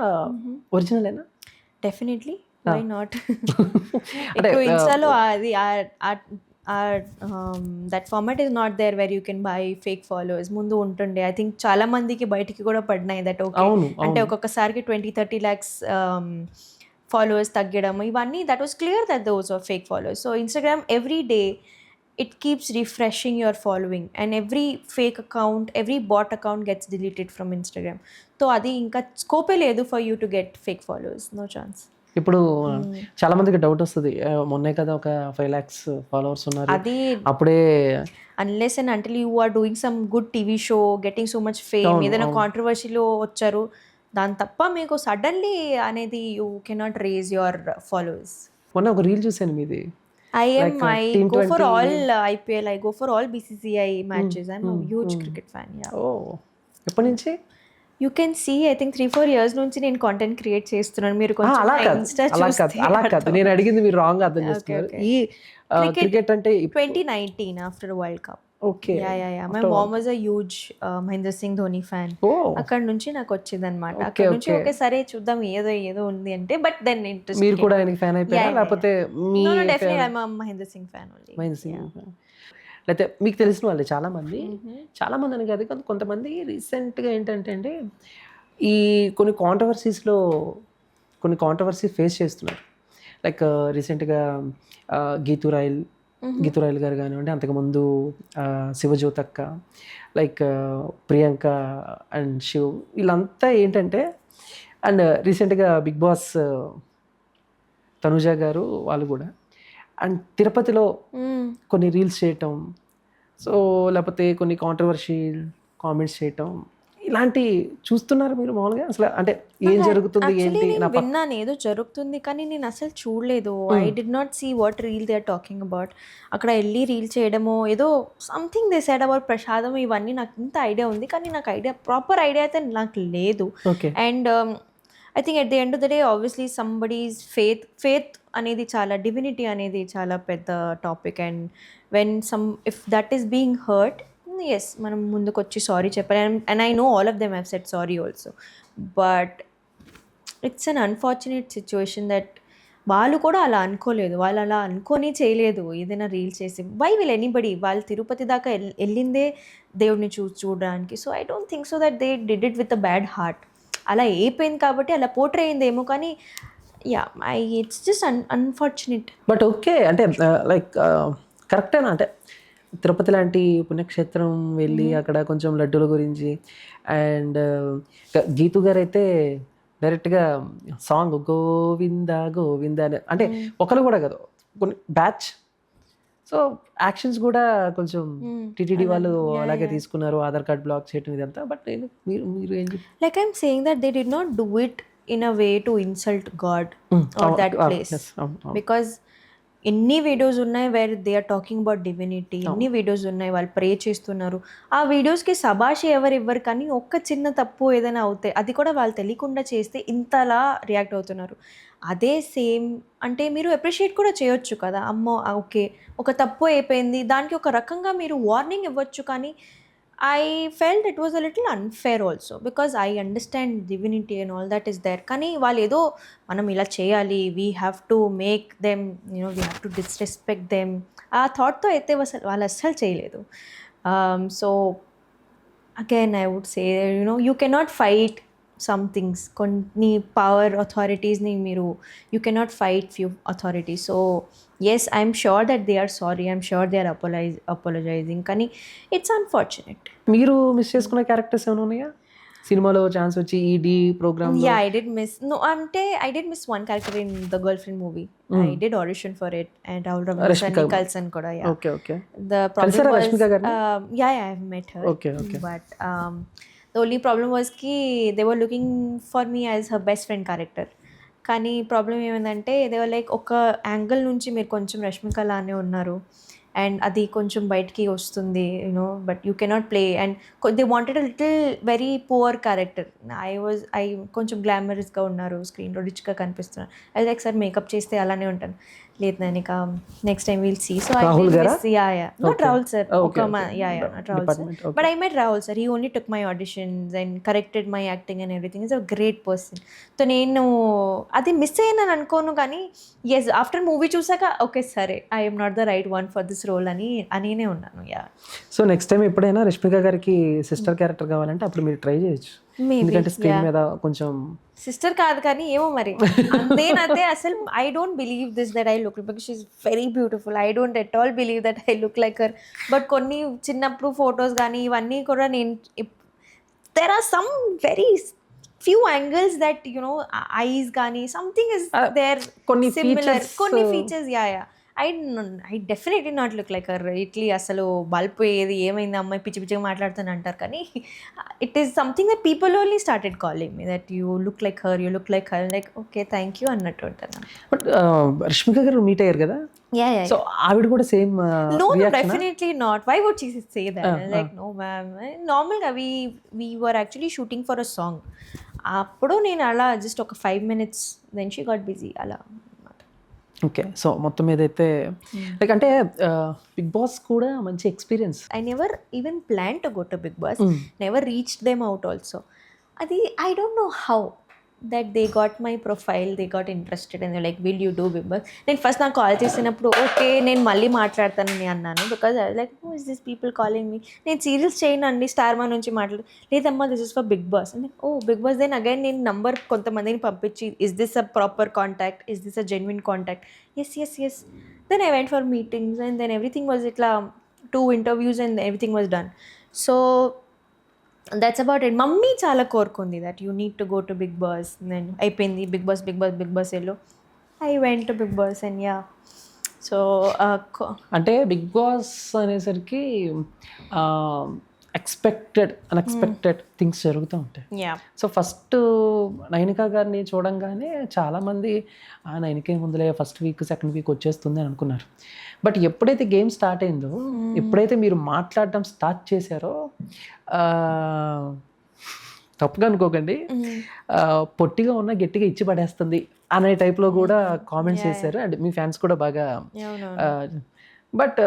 ఒరిజినలేనా? Definitely, why not. ఇప్పుడు ఇన్స్టాలో అది that format is not there where you can buy fake followers. ముందు ఉంటుండే, ఐ థింక్ చాలా మందికి బయటికి కూడా పడినాయి దట్. ఓకే, అంటే ఒక్కొక్కసారికి 20-30 lakhs ఫాలోవర్స్ తగ్గడం, ఇవన్నీ that was clear that those are fake followers. So Instagram every day it keeps refreshing your following and every fake account, every bot account gets deleted from Instagram. So adi inka scope ledu for you to get fake followers, no chance. ఇప్పుడు చాలా మందికి doubt వస్తుంది, మొన్నే కదా ఒక 5 lakhs followers ఉన్నారు, అది అప్పుడే unless and until you are doing some good TV show, getting so much fame, ఏదైనా కాంట్రవర్సీలో వచ్చారు, దాని తప్ప మీకు సడన్లీ అనేది you cannot raise your followers. మొన్న ఒక రీల్ చూసాను మీది. I go for all IPL, I go for all BCCI matches. I'm a huge cricket fan. Yeah. Oh, ఎప్పటి నుంచి? You can see, I think 3-4 years నుంచి నేను content create చేస్తున్నాను. మీరు కొంచెం ఇన్స్టా అలా కాదు, నేను అడిగింది మీరు రాంగ్ అర్థం చేస్తున్నారు. ఈ క్రికెట్ అంటే 2019 after world cup. Okay, yeah my mom was a huge Mahendra Singh Dhoni fan. అక్కడ నుంచి నాకు వచ్చింది అనమాట. అక్కడ నుంచి ఓకే సరే చూద్దాం ఏదో ఉంది అంటే, బట్ దెన్ ఇంట్రెస్ట్. మీరు కూడా ఆయనకి ఫ్యాన్ అయిపోయారా, లేకపోతే మీ definitely I am Mahendra Singh fan only. Mahendra Singh లేకపోతే మీకు తెలిసిన వాళ్ళు చాలా మంది అని కాదు, కొంతమంది రీసెంట్గా ఏంటంటే అండి, ఈ కొన్ని కాంట్రవర్సీ ఫేస్ చేస్తున్నారు. లైక్ రీసెంట్గా గీతురాయల్ గారు కానివ్వండి, అంతకుముందు శివజ్యోతక్క, లైక్ ప్రియాంక అండ్ శివ్, వీళ్ళంతా ఏంటంటే, అండ్ రీసెంట్గా బిగ్ బాస్ తనుజ గారు వాళ్ళు కూడా, అండ్ తిరుపతిలో కొన్ని రీల్స్ చేయటం, సో లేకపోతే కొన్ని కాంట్రవర్షియల్ కామెంట్స్ చేయటం, ఇలాంటి చూస్తున్నారు మీరు మామూలుగా అసలు అంటే ఏం జరుగుతుంది యాక్చువల్లీ ఏంటి నేను విన్నాను ఏదో జరుగుతుంది కానీ నేను అసలు చూడలేదు. I did not see what reel they are talking about. అక్కడ వెళ్ళి రీల్ చేయడమో ఏదో సంథింగ్ దే సెడ్ అబౌట్ ప్రసాదం ఇవన్నీ నాకు ఇంత ఐడియా ఉంది కానీ నాకు ప్రాపర్ ఐడియా అయితే నాకు లేదు. Okay and I think at the end of the day obviously somebody's faith అనేది చాలా డివినిటీ అనేది చాలా పెద్ద topic. And when if that is being hurt, yes మనం ముందుకు వచ్చి సారీ చెప్పాలి. And I know all of them have said sorry also. But it's an unfortunate situation that వాళ్ళు కూడా అలా అనుకోలేదు, వాళ్ళు అలా అనుకొని చేయలేదు ఏదైనా రీల్ చేసి. వై విల్ ఎనీబడి, వాళ్ళు తిరుపతి దాకా వెళ్ళిందే దేవుడిని చూడడానికి. So I don't think so that they did it with a bad heart. అలా అయిపోయింది కాబట్టి అలా పోర్ట్రే అయిందేమో కానీ yeah it's just unfortunate. But okay అంటే లైక్ కరెక్టేనా అంటే తిరుపతి లాంటి పుణ్యక్షేత్రం వెళ్ళి అక్కడ కొంచెం లడ్డూల గురించి అండ్ గీతు గారు అయితే డైరెక్ట్గా సాంగ్ గోవింద గోవింద అని అంటే ఒకరు కూడా కదా కొన్ని బ్యాచ్. సో యాక్షన్స్ కూడా కొంచెం టీటీడీ వాళ్ళు అలాగే తీసుకున్నారు, ఆధార్ కార్డ్ బ్లాక్ చేయడం ఇదంతా. బట్ మీరు మీరు ఏం like I'm saying that they did not do it in a way to insult God or that place. Because ఎన్ని వీడియోస్ ఉన్నాయి where they are talking about divinity, ఎన్ని వీడియోస్ ఉన్నాయి వాళ్ళు ప్రే చేస్తున్నారు. ఆ వీడియోస్కి శబాషి ఎవరు ఇవ్వరు కానీ ఒక్క చిన్న తప్పు ఏదైనా అవుతాయి, అది కూడా వాళ్ళు తెలియకుండా చేస్తే ఇంతలా రియాక్ట్ అవుతున్నారు. అదే సేమ్ అంటే మీరు అప్రిషియేట్ కూడా చేయొచ్చు కదా, అమ్మో ఓకే ఒక తప్పు అయిపోయింది దానికి ఒక రకంగా మీరు వార్నింగ్ ఇవ్వచ్చు. కానీ I felt it was a little unfair also because I understand divinity and all that is there. కానీ వాళ్ళు ఏదో మనం ఇలా చేయాలి, we have to make them we have to disrespect them ఆ థాట్తో అయితే వాళ్ళు అస్సలు చేయలేదు. So again I would say you cannot fight some things. కొన్ని పవర్ అథారిటీస్ని మీరు you cannot fight few authorities. So yes, I'm sure that they are sorry, I'm sure they are apologizing కానీ it's unfortunate. మీరు miss చేసుకున్న characters ఏమైనా ఉన్నాయా సినిమాలో chance వచ్చి ఈడీ program? Yeah, I did miss one character in the Girlfriend movie. I did audition for it and Rahul Ramandesan Nicholson kuda. Yeah, okay the problem was Rashmika garu? Yeah, I have met her. Okay But the only problem was ki they were looking for me as her best friend character. కానీ problem ఏమైందంటే దేవర్ like ఒక angle నుంచి మీరు కొంచెం రష్మిక లానే ఉన్నారు and అది కొంచెం బయటికి వస్తుంది but you cannot play and they wanted a little very poor character. I కొంచెం గ్లామరస్గా ఉన్నారు, స్క్రీన్లో రిచ్గా కనిపిస్తున్నారు. అది లైక్ సార్ మేకప్ చేస్తే అలానే ఉంటాను. లేదు నేను ఇక next time will see. So not Rahul sir, not Rahul sir, but I met Rahul sir. He only took my auditions and corrected my acting and everything. Is a great person. So నేను అది miss అయ్యానని అనుకోను కానీ ఎస్ ఆఫ్టర్ మూవీ చూసాక okay సరే I'm not the right one for this role అనినే ఉన్నాను. Yeah. So next time ఎప్పుడైనా రష్మిక గారికి సిస్టర్ క్యారెక్టర్ కావాలంటే అప్పుడు మీరు ట్రై చేయొచ్చు, ఎందుకంటే స్క్రీన్ మీద కొంచెం సిస్టర్ కాదు కానీ ఏమో మరి అంతే. అసలు I don't believe this that I look because she is very beautiful. I don't at all believe that I look like her. But కొన్ని చిన్నప్పుడు ఫొటోస్ కానీ ఇవన్నీ కూడా నేను there are some very few angles that eyes కానీ something is there కొన్ని similar కొన్ని features. I definitely not look like her. ఇట్లీ అసలు బల్పోయేది ఏమైంది అమ్మాయి పిచ్చి పిచ్చిగా మాట్లాడుతాను అంటారు కానీ it is something that people only started calling me that you look like her, you look like her, like okay thank you అన్నట్టు ఉంటాను. బట్ రష్మిక గారు మీట్ అయ్యారు కదా, సో ఆవిడ కూడా same? No, definitely not. Why would she say that? Like no ma'am, normal గా we were actually shooting for a song. అప్పుడు నేను అలా జస్ట్ ఒక 5 minutes then she got busy అలా. ఓకే. సో మొత్తం ఏదైతే లైక్ అంటే బిగ్ బాస్ కూడా మంచి experience. I never even plan to go to big Boss, never reached them out also. అది I don't know how that they got my profile, they got interested and they're like will you do Big Boss. నేను first నాకు call చేసినప్పుడు okay నేను మళ్ళీ మాట్లాడతానని అన్నాను because I like who is this people calling me, నేను serials చేయనండి Star Maa నుంచి లేదమ్మా this is for Big Boss అంటే oh Big Boss. Then again నేను నంబర్ కొంతమందిని పంపించి is this a proper contact, is this a genuine contact? Yes. Then I went for meetings and then everything was ఇట్లా 2 interviews and everything was done. So that's about it. Mummy చాలా కోరుకుంది that you need to go to big Boss. నేను అయిపోయింది Big Boss వెళ్ళు. I went to big Boss and yeah. So అంటే big Boss అనేసరికి unexpected things జరుగుతూ ఉంటాయి. Yeah so first Nainika గారిని చూడంగానే చాలామంది నైనికే ముందులే ఫస్ట్ వీక్ సెకండ్ వీక్ వచ్చేస్తుంది అని అనుకున్నారు. బట్ ఎప్పుడైతే గేమ్ స్టార్ట్ అయిందో, ఎప్పుడైతే మీరు మాట్లాడడం స్టార్ట్ చేశారో, తప్పుగా అనుకోకండి, పొట్టిగా ఉన్న గట్టిగా ఇచ్చి పడేస్తుంది అనే టైప్లో కూడా కామెంట్స్ చేశారు. అండ్ మీ ఫ్యాన్స్ కూడా బాగా. But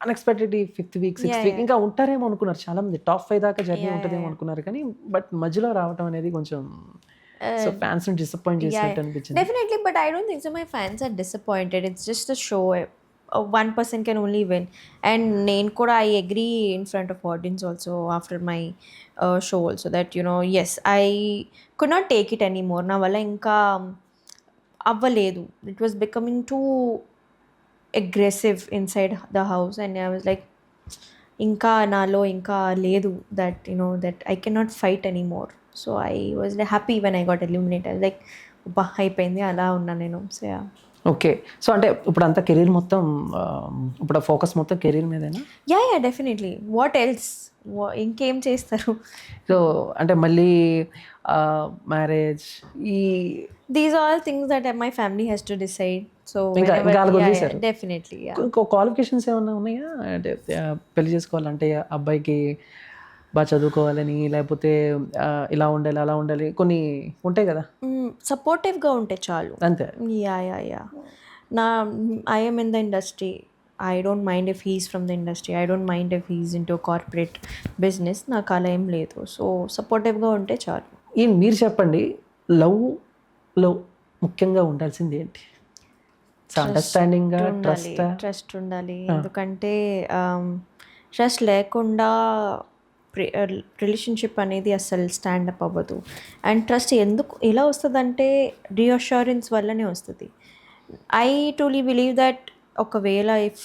unexpected 5th week 6th week ఇంకా ఉంటారేమో అనుకున్నారు చాలా మంది. టాప్ 5 దాకా జర్నీ ఉంటుందేమో అనుకున్నారు, కానీ బట్ మధ్యలో రావడం అనేది కొంచెం సో ఫ్యాన్స్ ని డిసప్పాయింట్ చేసినట్టు అనిపించింది. Definitely, but I don't think so. My fans are disappointed. It's just a show. One person can only win. And నేను కూడా I agree in front of audience also after my show also that yes, I could not take it anymore. నా వల్ల ఇంకా అవ్వలేదు. It was becoming too aggressive inside the house, and I was like, ఇంకా నాలో ఇంకా లేదు that I cannot fight anymore. So I was happy when I got eliminated. I was like, అయిపోయింది, అలా ఉన్నా నేను. So okay. సో అంటే ఇప్పుడు అంతా కెరీర్ మొత్తం, ఇప్పుడు ఫోకస్ మొత్తం కెరీర్ మీదేనా? Yeah definitely. వాట్ ఎల్స్, ఇంకేం చేస్తారు? సో అంటే మళ్ళీ మ్యారేజ్, ఈ these all things that my family has to decide. So definitely. Qualifications ఏమన్నా ఉన్నాయా? అంటే పెళ్లి చేసుకోవాలంటే అబ్బాయికి బాగా చదువుకోవాలని, లేకపోతే ఇలా ఉండాలి అలా ఉండాలి, కొన్ని ఉంటాయి కదా. సపోర్టివ్గా ఉంటే చాలు, అంతే. Yeah I am in the industry. I don't mind if he's from the industry. I don't mind if he's into a corporate business. నాకు అలా ఏం లేదు. సో సపోర్టివ్గా ఉంటే చాలు. మీరు చెప్పండి, లవ్లో ముఖ్యంగా ఉండాల్సింది ఏంటి? అండర్స్టాండింగ్, ట్రస్ట్ ఉండాలి. ఎందుకంటే ట్రస్ట్ లేకుండా రిలేషన్షిప్ అనేది అసలు స్టాండప్ అవ్వదు. అండ్ ట్రస్ట్ ఎలా వస్తుందంటే రీఅష్యూరెన్స్ వల్లనే వస్తుంది. ఐ ట్రూలీ బిలీవ్ దట్ ఒకవేళ ఇఫ్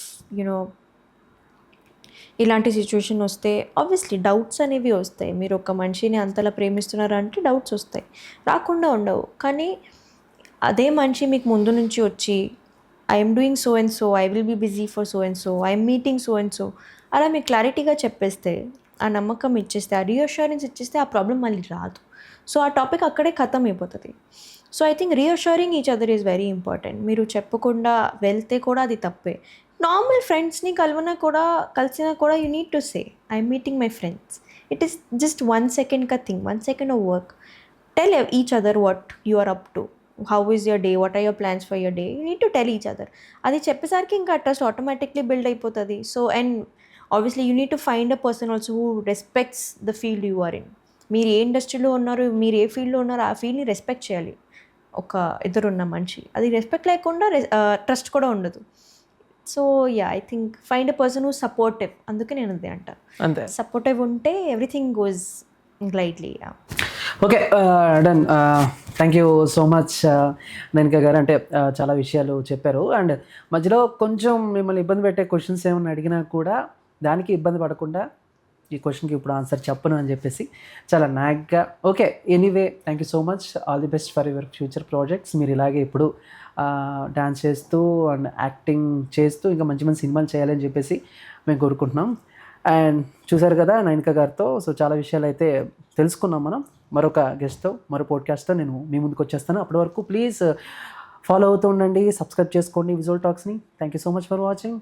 ఇలాంటి సిచ్యువేషన్ వస్తే ఆబ్వియస్లీ డౌట్స్ అనేవి వస్తాయి. మీరు ఒక మనిషిని అంతలా ప్రేమిస్తున్నారు అంటే డౌట్స్ వస్తాయి, రాకుండా ఉండవు. కానీ అదే మనిషి మీకు ముందు నుంచి వచ్చి I'm doing so and so, I will be busy for so and so, I'm meeting so and so, అలా మీకు క్లారిటీగా చెప్పేస్తే, ఆ నమ్మకం ఇచ్చేస్తే, ఆ రీఅష్యూరెన్స్ ఇచ్చేస్తే ఆ ప్రాబ్లం మళ్ళీ రాదు. సో ఆ టాపిక్ అక్కడే ఖతం అయిపోతుంది. So I think reassuring each other is very important. మీరు చెప్పకుండా వెళ్తే కూడా అది తప్పే. నార్మల్ ఫ్రెండ్స్ని కలిసినా కూడా you need to say I'm meeting my friends. It is just 1 second ka thing, 1 second of work. Tell each other what you are up to. How is your day? What are your plans for your day? You need to tell each other. అది చెప్పేసరికి ఇంకా trust automatically build అయిపోతుంది. So and obviously you need to find a person also who respects the field you are in. మీరు ఏ ఇండస్ట్రీలో ఉన్నారు, మీరు ఏ ఫీల్డ్లో ఉన్నారో ఆ ఫీల్డ్ని రెస్పెక్ట్ చేయాలి ఒక ఇద్దరున్న మనిషి. అది రెస్పెక్ట్ లేకుండా ట్రస్ట్ కూడా ఉండదు. So I think find a person who supportive. అందుకే నేను అదే అంటాను, అంతే. సపోర్టివ్ ఉంటే everything goes glidely. Okay, done. Thank you so much Nainika గారు. అంటే చాలా విషయాలు చెప్పారు. అండ్ మధ్యలో కొంచెం మిమ్మల్ని ఇబ్బంది పెట్టే క్వశ్చన్స్ ఏమైనా అడిగినా కూడా దానికి ఇబ్బంది పడకుండా ఈ క్వశ్చన్కి ఇప్పుడు ఆన్సర్ చెప్పను అని చెప్పేసి చాలా నాగ్గా. Okay, anyway thank you so much. All the best for your future projects. మీరు ఇలాగే ఇప్పుడు డాన్స్ చేస్తూ అండ్ యాక్టింగ్ చేస్తూ ఇంకా మంచి మంచి సినిమాలు చేయాలని చెప్పేసి మేము కోరుకుంటున్నాం. అండ్ చూసారు కదా నైనికా గారితో. సో చాలా విషయాలు అయితే తెలుసుకున్నాం మనం. మరొక గెస్ట్తో, మరో పాడ్కాస్ట్తో నేను మీ ముందుకు వచ్చేస్తాను. అప్పటి వరకు ప్లీజ్ ఫాలో అవుతూ ఉండండి, సబ్స్క్రైబ్ చేసుకోండి విజువల్ టాక్స్ని. Thank you so much for watching.